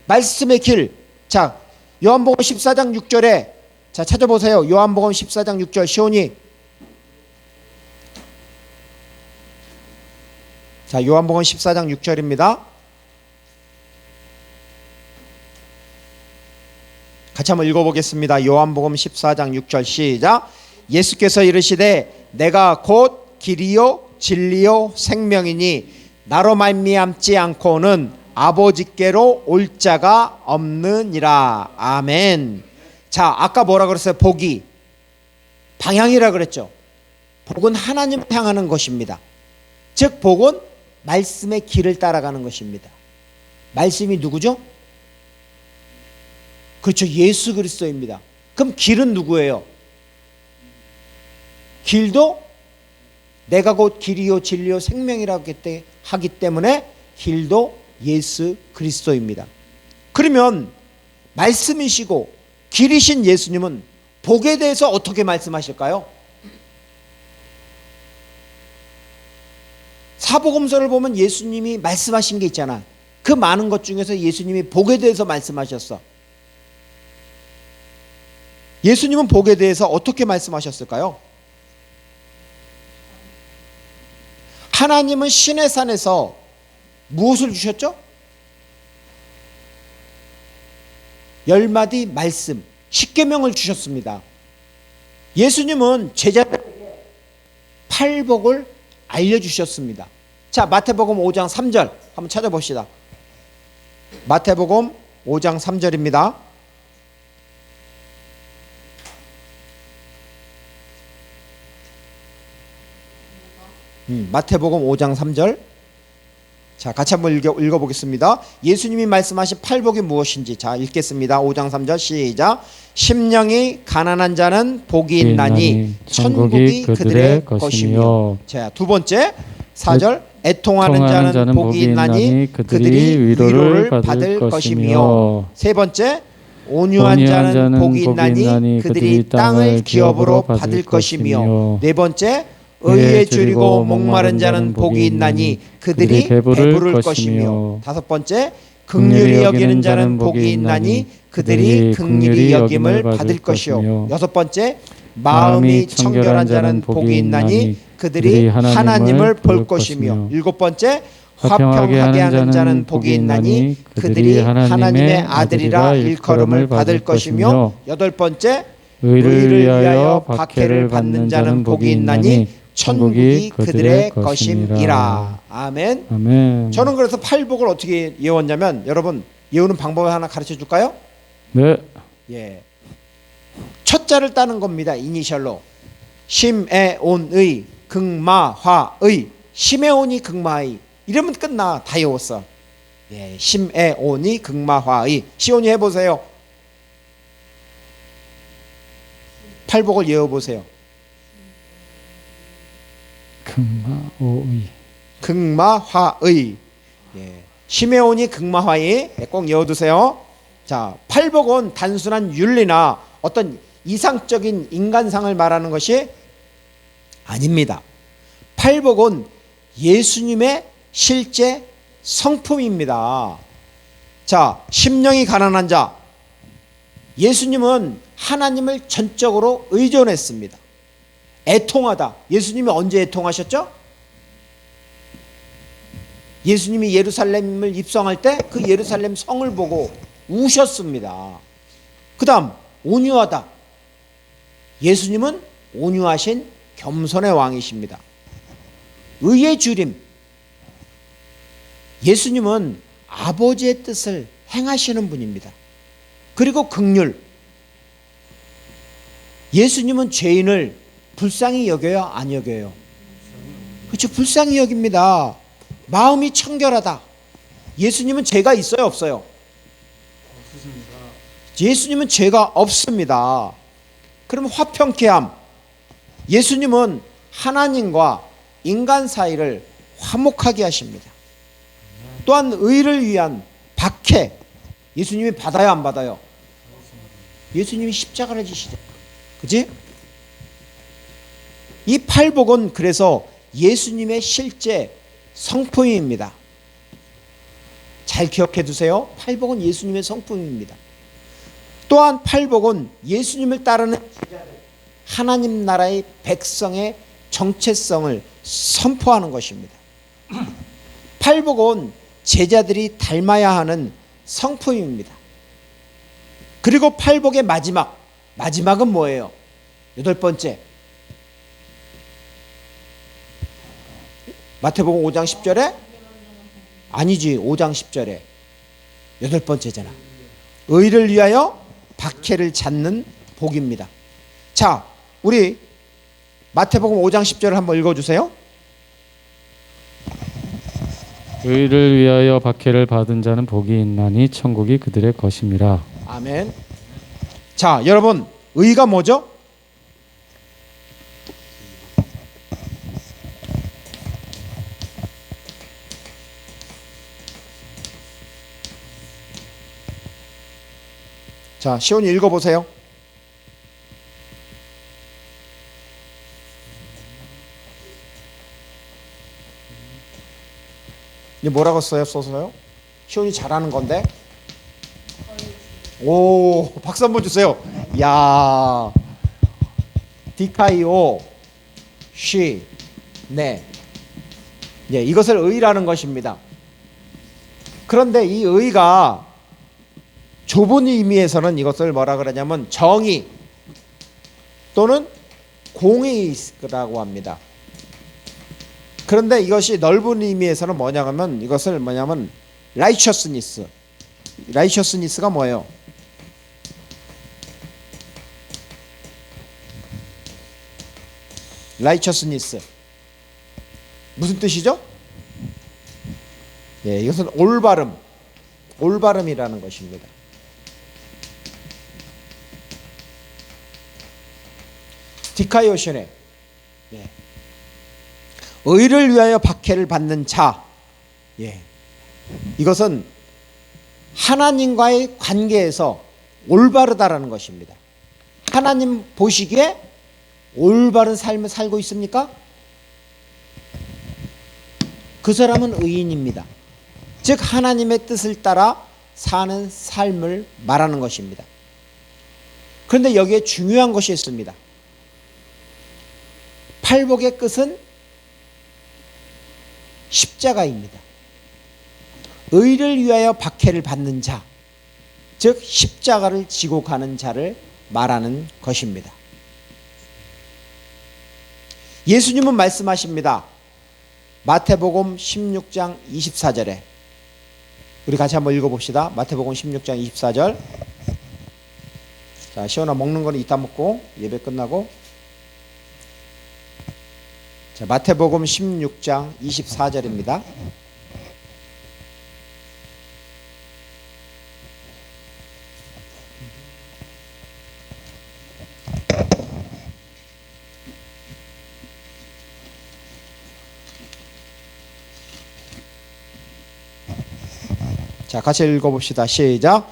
말씀의 길. 자, 요한복음 14장 6절에 자 찾아보세요. 요한복음 14장 6절 시온이. 자, 요한복음 14장 6절입니다. 같이 한번 읽어보겠습니다. 요한복음 14장 6절 시작. 예수께서 이르시되 내가 곧 길이요 진리요 생명이니 나로 말미암지 않고는 아버지께로 올 자가 없느니라. 아멘. 자, 아까 뭐라 그랬어요? 복이 방향이라 그랬죠. 복은 하나님을 향하는 것입니다. 즉 복은 말씀의 길을 따라가는 것입니다. 말씀이 누구죠? 그렇죠. 예수 그리스도입니다. 그럼 길은 누구예요? 길도 내가 곧 길이요 진리요 생명이라고 하기 때문에 길도 예수 그리스도입니다. 그러면 말씀이시고 길이신 예수님은 복에 대해서 어떻게 말씀하실까요? 사복음서를 보면 예수님이 말씀하신 게 있잖아. 그 많은 것 중에서 예수님이 복에 대해서 말씀하셨어. 예수님은 복에 대해서 어떻게 말씀하셨을까요? 하나님은 신의 산에서 무엇을 주셨죠? 10마디 말씀, 십계명을 주셨습니다. 예수님은 제자들에게 팔복을 알려주셨습니다. 자, 마태복음 5장 3절 한번 찾아봅시다. 마태복음 5장 3절입니다. 마태복음 5장 3절. 자, 같이 한번 읽어보겠습니다. 예수님이 말씀하신 팔복이 무엇인지 자 읽겠습니다. 5장 3절 시작. 심령이 가난한 자는 복이 있나니 천국이 그들의 것이며. 자, 두 번째 4절. 애통하는 자는 복이 있나니 그들이 위로를 받을 것이며. 세 번째. 온유한 자는 복이 있나니 그들이 땅을 기업으로 받을 것이며. 네 번째. 의에 줄이고 목마른 자는 복이 있나니 그들이 배부를 것이며. 다섯 번째. 긍휼히 여기는 자는 복이 있나니 그들이 긍휼히 여김을 받을 것이요. 여섯 번째. 마음이 청결한 자는 복이 있나니 그들이 하나님을 볼 것이며. 일곱 번째. 화평하게 하는 자는 복이 있나니 그들이 하나님의 아들이라 일컬음을 받을 것이며. 여덟 번째. 의를 위하여 박해를 받는 자는 복이 있나니 천국이 그들의 것임이라. 아멘. 아멘. 저는 그래서 팔복을 어떻게 예웠냐면, 여러분 예우는 방법을 하나 가르쳐 줄까요? 네. 예. 첫 자를 따는 겁니다. 이니셜로. 심에온의 극마화의. 심에온이 극마의. 이러면 끝나. 다 외웠어. 예. 심에온이 극마화의. 시온이 해보세요. 팔복을 외워보세요. 극마오의. 극마화의. 예. 시메온이 극마화의. 꼭 외워두세요. 자, 팔복은 단순한 윤리나 어떤 이상적인 인간상을 말하는 것이 아닙니다. 팔복은 예수님의 실제 성품입니다. 자, 심령이 가난한 자. 예수님은 하나님을 전적으로 의존했습니다. 애통하다. 예수님이 언제 애통하셨죠? 예수님이 예루살렘을 입성할 때 그 예루살렘 성을 보고 우셨습니다. 그 다음 온유하다. 예수님은 온유하신 겸손의 왕이십니다. 의의 주림. 예수님은 아버지의 뜻을 행하시는 분입니다. 그리고 긍휼. 예수님은 죄인을 불쌍히 여겨요? 안 여겨요? 그렇죠. 불쌍히 여깁니다. 마음이 청결하다. 예수님은 죄가 있어요? 없어요? 없습니다. 예수님은 죄가 없습니다. 그럼 화평케 함. 예수님은 하나님과 인간 사이를 화목하게 하십니다. 또한 의를 위한 박해. 예수님이 받아요? 안 받아요? 예수님이 십자가를 지시죠. 그치? 이 팔복은 그래서 예수님의 실제 성품입니다. 잘 기억해 두세요. 팔복은 예수님의 성품입니다. 또한 팔복은 예수님을 따르는 제자들, 하나님 나라의 백성의 정체성을 선포하는 것입니다. 팔복은 제자들이 닮아야 하는 성품입니다. 그리고 팔복의 마지막은 뭐예요? 여덟 번째. 마태복음 5장 10절에? 아니지. 5장 10절에. 여덟 번째잖아. 의를 위하여 박해를 찾는 복입니다. 자, 우리 마태복음 5장 10절을 한번 읽어주세요. 의를 위하여 박해를 받은 자는 복이 있나니 천국이 그들의 것임이라. 아멘. 자, 여러분, 의가 뭐죠? 자, 시온이 읽어보세요. 이게 뭐라고 써서요? 시온이 잘하는 건데. 오, 박수 한번 주세요. 야, 디카이오 쉬 네. 예, 이것을 의라는 것입니다. 그런데 이 의가 좁은 의미에서는 이것을 뭐라 그러냐면 정의 또는 공의라고 합니다. 그런데 이것이 넓은 의미에서는 뭐냐면 이것을 뭐냐면 righteousness가 뭐예요? righteousness 무슨 뜻이죠? 예, 이것은 올바름이라는 것입니다. 디카이오션에 예. 의를 위하여 박해를 받는 자. 예. 이것은 하나님과의 관계에서 올바르다라는 것입니다. 하나님 보시기에 올바른 삶을 살고 있습니까? 그 사람은 의인입니다. 즉 하나님의 뜻을 따라 사는 삶을 말하는 것입니다. 그런데 여기에 중요한 것이 있습니다. 팔복의 끝은 십자가입니다. 의를 위하여 박해를 받는 자, 즉 십자가를 지고 가는 자를 말하는 것입니다. 예수님은 말씀하십니다. 마태복음 16장 24절에 우리 같이 한번 읽어봅시다. 마태복음 16장 24절. 자, 시원아 먹는 거는 이따 먹고 예배 끝나고. 자, 마태복음 16장 24절입니다. 자, 같이 읽어봅시다. 시작.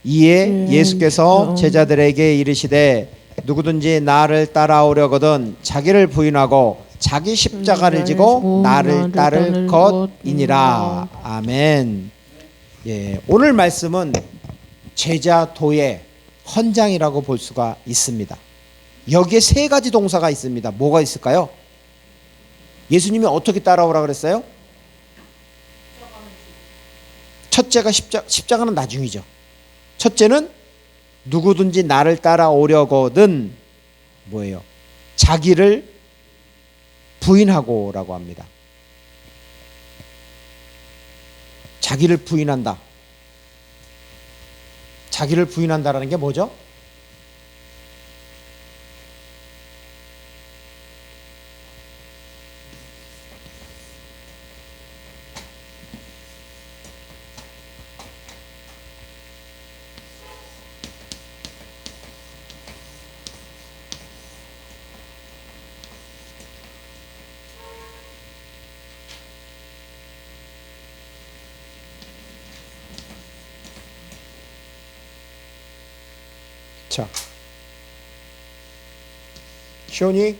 이에 예수께서 제자들에게 이르시되 누구든지 나를 따라오려거든 자기를 부인하고 자기 십자가를 지고 나를 따를 것이니라. 아멘. 예, 오늘 말씀은 제자도의 헌장이라고 볼 수가 있습니다. 여기에 세 가지 동사가 있습니다. 뭐가 있을까요? 예수님이 어떻게 따라오라 그랬어요? 첫째가 십자가는 나중이죠. 첫째는 누구든지 나를 따라오려거든 뭐예요? 자기를 부인하고라고 합니다. 자기를 부인한다. 자기를 부인한다라는 게 뭐죠? 자, 시온이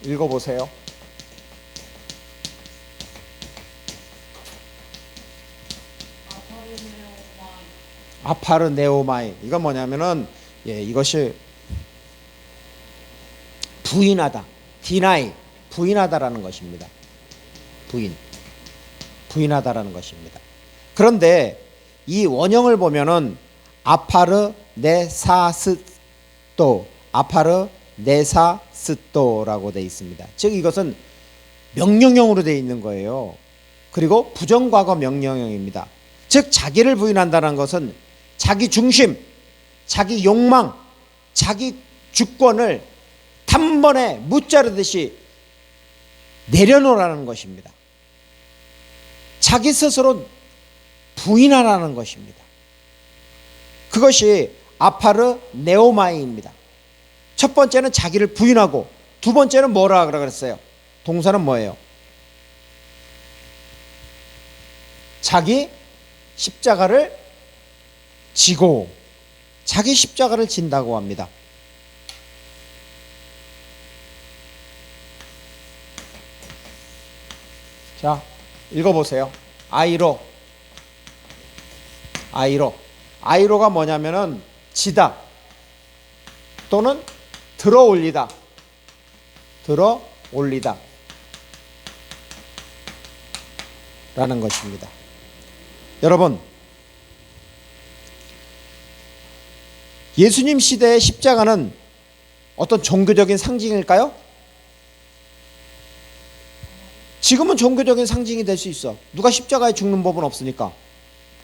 읽어보세요. 아파르네오마이. 이건 뭐냐면은 예, 이것이 부인하다, 디나이, 부인하다라는 것입니다. 부인하다라는 것입니다. 그런데 이 원형을 보면은 아파르네사스토라고 되어 있습니다. 즉 이것은 명령형으로 되어 있는 거예요. 그리고 부정과거 명령형입니다. 즉 자기를 부인한다는 것은 자기 중심, 자기 욕망, 자기 주권을 단번에 무자르듯이 내려놓으라는 것입니다. 자기 스스로 부인하라는 것입니다. 그것이 아파르 네오마이입니다. 첫 번째는 자기를 부인하고, 두 번째는 뭐라 그랬어요? 동사는 뭐예요? 자기 십자가를 지고, 자기 십자가를 진다고 합니다. 자, 읽어보세요. 아이로가 뭐냐면은 지다 또는 들어 올리다 라는 것입니다. 여러분, 예수님 시대의 십자가는 어떤 종교적인 상징일까요? 지금은 종교적인 상징이 될 수 있어. 누가 십자가에 죽는 법은 없으니까.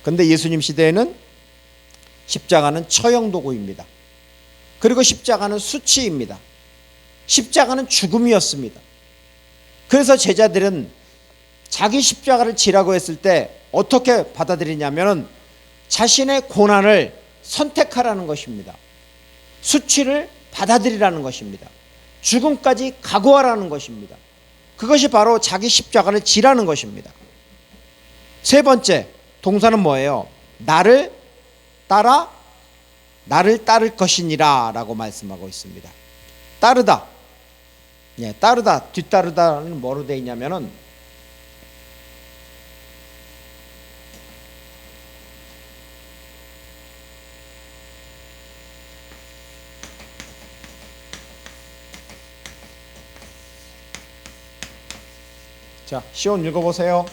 그런데 예수님 시대에는 십자가는 처형도구입니다. 그리고 십자가는 수치입니다. 십자가는 죽음이었습니다. 그래서 제자들은 자기 십자가를 지라고 했을 때 어떻게 받아들이냐면 자신의 고난을 선택하라는 것입니다. 수치를 받아들이라는 것입니다. 죽음까지 각오하라는 것입니다. 그것이 바로 자기 십자가를 지라는 것입니다. 세 번째, 동사는 뭐예요? 나를 따를 것이니라 라고 말씀하고 있습니다. 따르다. 따르다, 뒤따르다는 뭐로 되어 있냐면은 자, 시온 읽어보세요.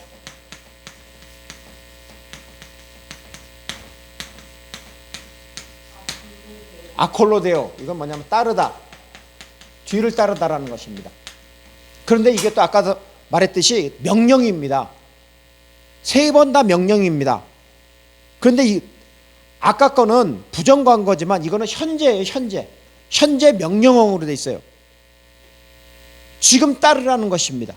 아콜로데오, 이건 뭐냐면 따르다, 뒤를 따르다라는 것입니다. 그런데 이게 또 아까 말했듯이 명령입니다. 세 번 다 명령입니다. 그런데 아까 거는 부정관거지만 이거는 현재예요. 현재 명령어로 돼 있어요. 지금 따르라는 것입니다.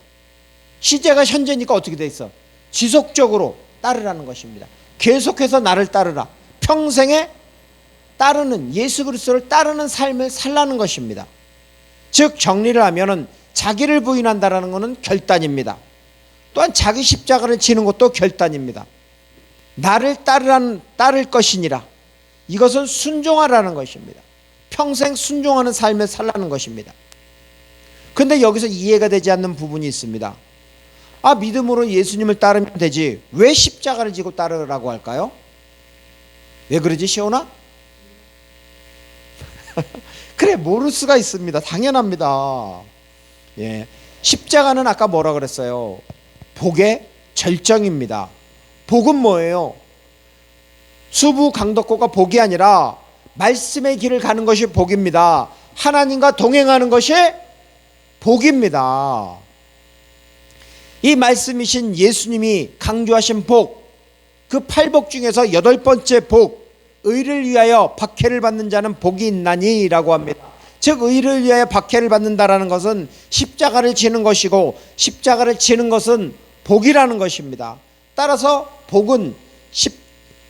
시제가 현재니까 어떻게 돼 있어? 지속적으로 따르라는 것입니다. 계속해서 나를 따르라. 평생에 따르는, 예수 그리스도를 따르는 삶을 살라는 것입니다. 즉 정리를 하면은 자기를 부인한다라는 것은 결단입니다. 또한 자기 십자가를 지는 것도 결단입니다. 나를 따를 것이니라. 이것은 순종하라는 것입니다. 평생 순종하는 삶을 살라는 것입니다. 그런데 여기서 이해가 되지 않는 부분이 있습니다. 믿음으로 예수님을 따르면 되지 왜 십자가를 지고 따르라고 할까요? 왜 그러지, 시온아? 그래, 모를 수가 있습니다. 당연합니다. 십자가는 아까 뭐라 그랬어요? 복의 절정입니다. 복은 뭐예요? 수부강덕고가 복이 아니라 말씀의 길을 가는 것이 복입니다. 하나님과 동행하는 것이 복입니다. 이 말씀이신 예수님이 강조하신 복, 그 8복 중에서 8번째 복, 의를 위하여 박해를 받는 자는 복이 있나니 라고 합니다. 즉 의를 위하여 박해를 받는다라는 것은 십자가를 지는 것이고, 십자가를 지는 것은 복이라는 것입니다. 따라서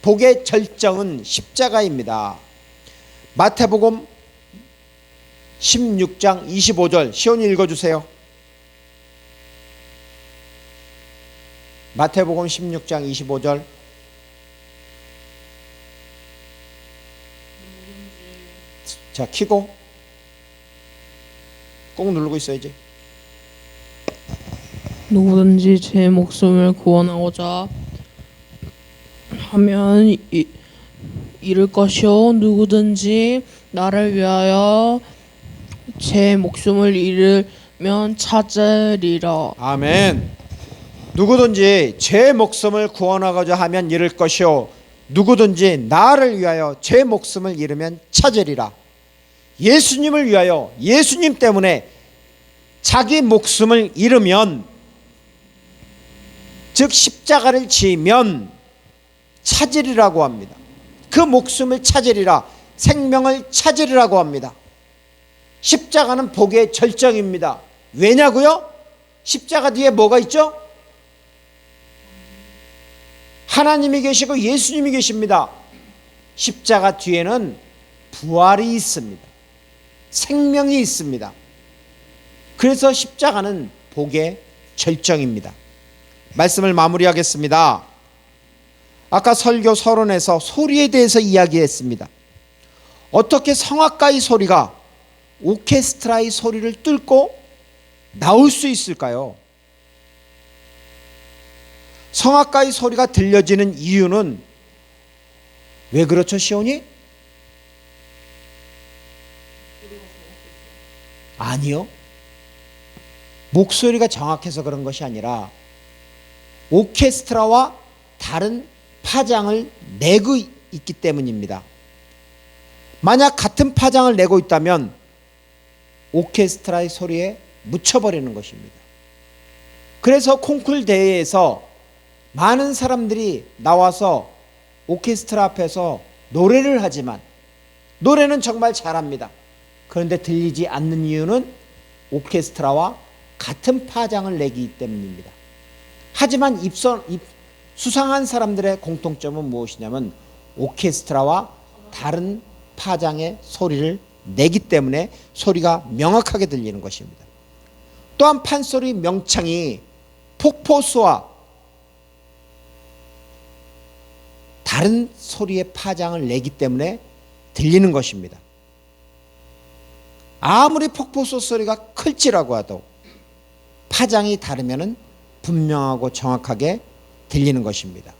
복의 절정은 십자가입니다. 마태복음 16장 25절 시온이 읽어주세요. 마태복음 16장 25절. 자, 키고 꼭 누르고 있어야지. 누구든지 제 목숨을 구원하고자 하면 잃을 것이요, 누구든지 나를 위하여 제 목숨을 잃으면 찾으리라. 아멘. 누구든지 제 목숨을 구원하고자 하면 잃을 것이요, 누구든지 나를 위하여 제 목숨을 잃으면 찾으리라. 예수님을 위하여, 예수님 때문에 자기 목숨을 잃으면, 즉 십자가를 지면 찾으리라고 합니다. 그 목숨을 찾으리라. 생명을 찾으리라고 합니다. 십자가는 복의 절정입니다. 왜냐고요? 십자가 뒤에 뭐가 있죠? 하나님이 계시고 예수님이 계십니다. 십자가 뒤에는 부활이 있습니다. 생명이 있습니다. 그래서 십자가는 복의 절정입니다. 말씀을 마무리하겠습니다. 아까 설교 서론에서 소리에 대해서 이야기했습니다. 어떻게 성악가의 소리가 오케스트라의 소리를 뚫고 나올 수 있을까요? 성악가의 소리가 들려지는 이유는 왜 그렇죠, 시온이? 아니요. 목소리가 정확해서 그런 것이 아니라 오케스트라와 다른 파장을 내고 있기 때문입니다. 만약 같은 파장을 내고 있다면 오케스트라의 소리에 묻혀버리는 것입니다. 그래서 콩쿨 대회에서 많은 사람들이 나와서 오케스트라 앞에서 노래를 하지만 노래는 정말 잘합니다. 그런데 들리지 않는 이유는 오케스트라와 같은 파장을 내기 때문입니다. 하지만 수상한 사람들의 공통점은 무엇이냐면 오케스트라와 다른 파장의 소리를 내기 때문에 소리가 명확하게 들리는 것입니다. 또한 판소리 명창이 폭포수와 다른 소리의 파장을 내기 때문에 들리는 것입니다. 아무리 폭포수 소리가 클지라고 해도 파장이 다르면 분명하고 정확하게 들리는 것입니다.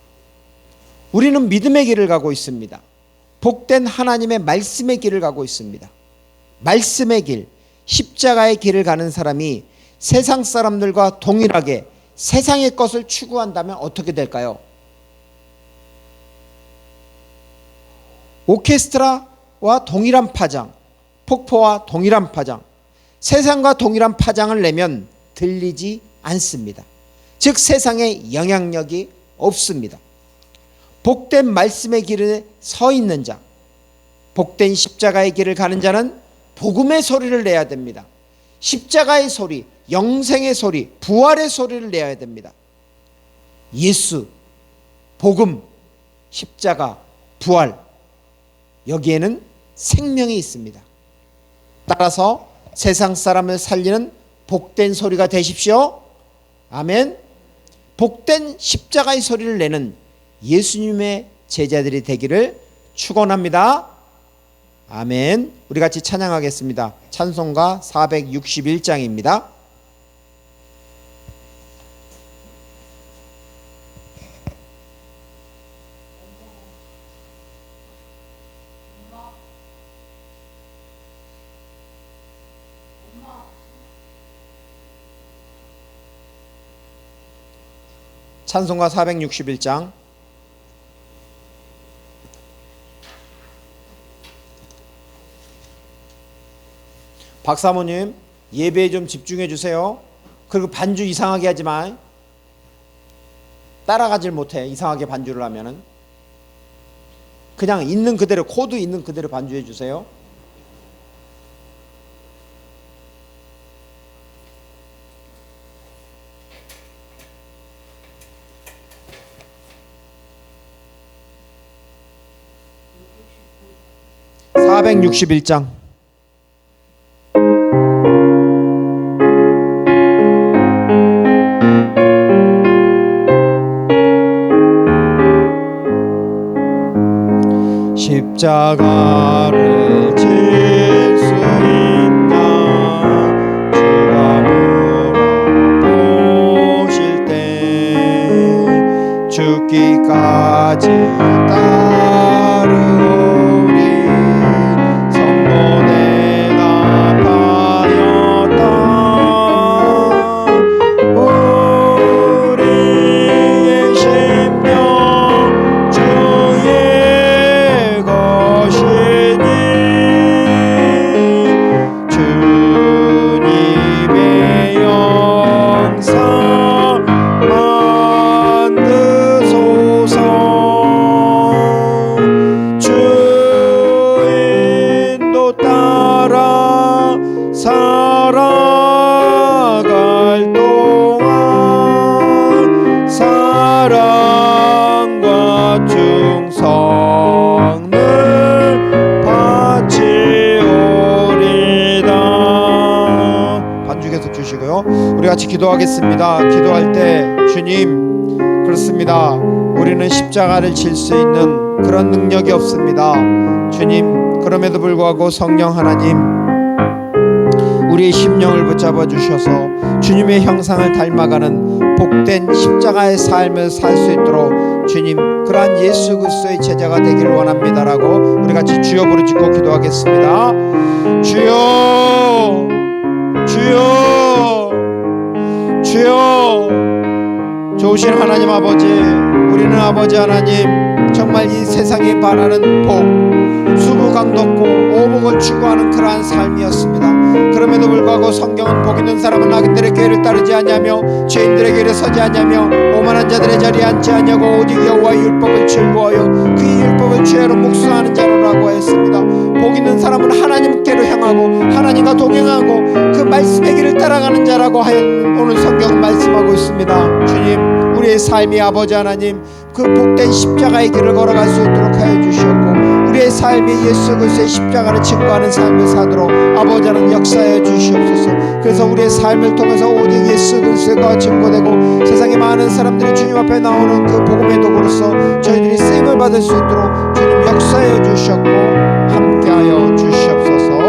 우리는 믿음의 길을 가고 있습니다. 복된 하나님의 말씀의 길을 가고 있습니다. 말씀의 길, 십자가의 길을 가는 사람이 세상 사람들과 동일하게 세상의 것을 추구한다면 어떻게 될까요? 오케스트라와 동일한 파장, 폭포와 동일한 파장, 세상과 동일한 파장을 내면 들리지 않습니다. 즉 세상에 영향력이 없습니다. 복된 말씀의 길에 서 있는 자, 복된 십자가의 길을 가는 자는 복음의 소리를 내야 됩니다. 십자가의 소리, 영생의 소리, 부활의 소리를 내야 됩니다. 예수, 복음, 십자가, 부활, 여기에는 생명이 있습니다. 따라서 세상 사람을 살리는 복된 소리가 되십시오. 아멘. 복된 십자가의 소리를 내는 예수님의 제자들이 되기를 축원합니다. 아멘. 우리 같이 찬양하겠습니다. 찬송가 461장입니다. 찬송가 461장. 박사모님 예배에 좀 집중해 주세요. 그리고 반주 이상하게 하지 마. 따라가질 못해. 이상하게 반주를 하면은. 그냥 있는 그대로, 코드 있는 그대로 반주해 주세요. (461장) 십자가를 질 수 있나 주가 물어보실 때 죽기까지 따르오리 성모에 나타였다 우리의 심령 주의 것이니 주님의 영상 만드소서 주 같이 기도하겠습니다. 기도할 때 주님, 그렇습니다. 우리는 십자가를 질 수 있는 그런 능력이 없습니다. 주님, 그럼에도 불구하고 성령 하나님, 우리의 심령을 붙잡아 주셔서 주님의 형상을 닮아가는 복된 십자가의 삶을 살 수 있도록 주님, 그러한 예수 그리스도의 제자가 되기를 원합니다라고 우리 같이 주여 부르짖고 기도하겠습니다. 주여, 주여, 주여. 좋으신 하나님 아버지, 우리는 아버지 하나님 정말 이 세상에 바라는 복, 수고강덕고 오복을 추구하는 그러한 삶이었습니다. 그럼에도 불구하고 성경은 복 있는 사람은 악인들의 꾀를 따르지 아니하며 죄인들의 길에 서지 아니하며 오만한 자들의 자리에 앉지 아니하고 오직 여호와의 율법을 즐거워하여 그 율법을 죄로 묵상하는 자로라고 했습니다. 복 있는 사람은 하나님께로 향하고 하나님과 동행하고 그 말씀의 길을 따라가는 자라고 하여 오늘 성경은 말씀하고 있습니다. 주님, 우리의 삶이 아버지 하나님 그 복된 십자가의 길을 걸어갈 수 있도록 하여 주시옵고, 우리의 삶이 예수 그리스도의 십자가를 증거하는 삶을 사도록 아버지 하나님 역사해 주시옵소서. 그래서 우리의 삶을 통해서 오직 예수 그리스도가 증거되고 세상의 많은 사람들이 주님 앞에 나오는 그 복음의 도구로서 저희들이 쓰임을 받을 수 있도록 주님 역사해 주셨고 함께하여 주시옵소서.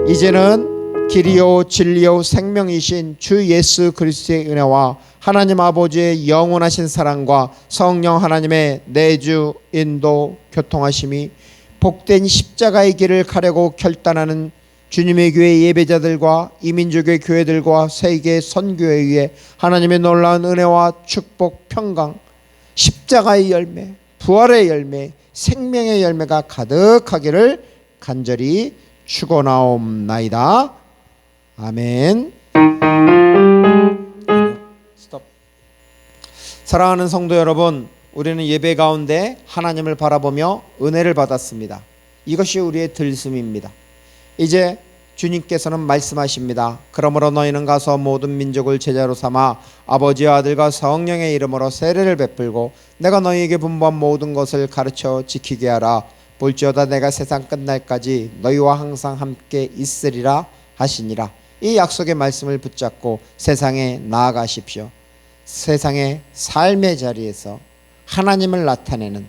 이제는 길이요 진리요 생명이신 주 예수 그리스도의 은혜와 하나님 아버지의 영원하신 사랑과 성령 하나님의 내주 인도 교통하심이 복된 십자가의 길을 가려고 결단하는 주님의 교회 예배자들과 이민족의 교회들과 세계 선교회 위에 하나님의 놀라운 은혜와 축복 평강, 십자가의 열매, 부활의 열매, 생명의 열매가 가득하기를 간절히 축원하옵나이다. 아멘. 스톱. 사랑하는 성도 여러분, 우리는 예배 가운데 하나님을 바라보며 은혜를 받았습니다. 이것이 우리의 들숨입니다. 이제 주님께서는 말씀하십니다. 그러므로 너희는 가서 모든 민족을 제자로 삼아 아버지와 아들과 성령의 이름으로 세례를 베풀고 내가 너희에게 분부한 모든 것을 가르쳐 지키게 하라. 볼지어다 내가 세상 끝날까지 너희와 항상 함께 있으리라 하시니라. 이 약속의 말씀을 붙잡고 세상에 나아가십시오. 세상의 삶의 자리에서 하나님을 나타내는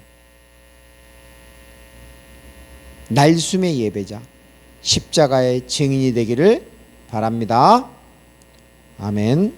날숨의 예배자, 십자가의 증인이 되기를 바랍니다. 아멘.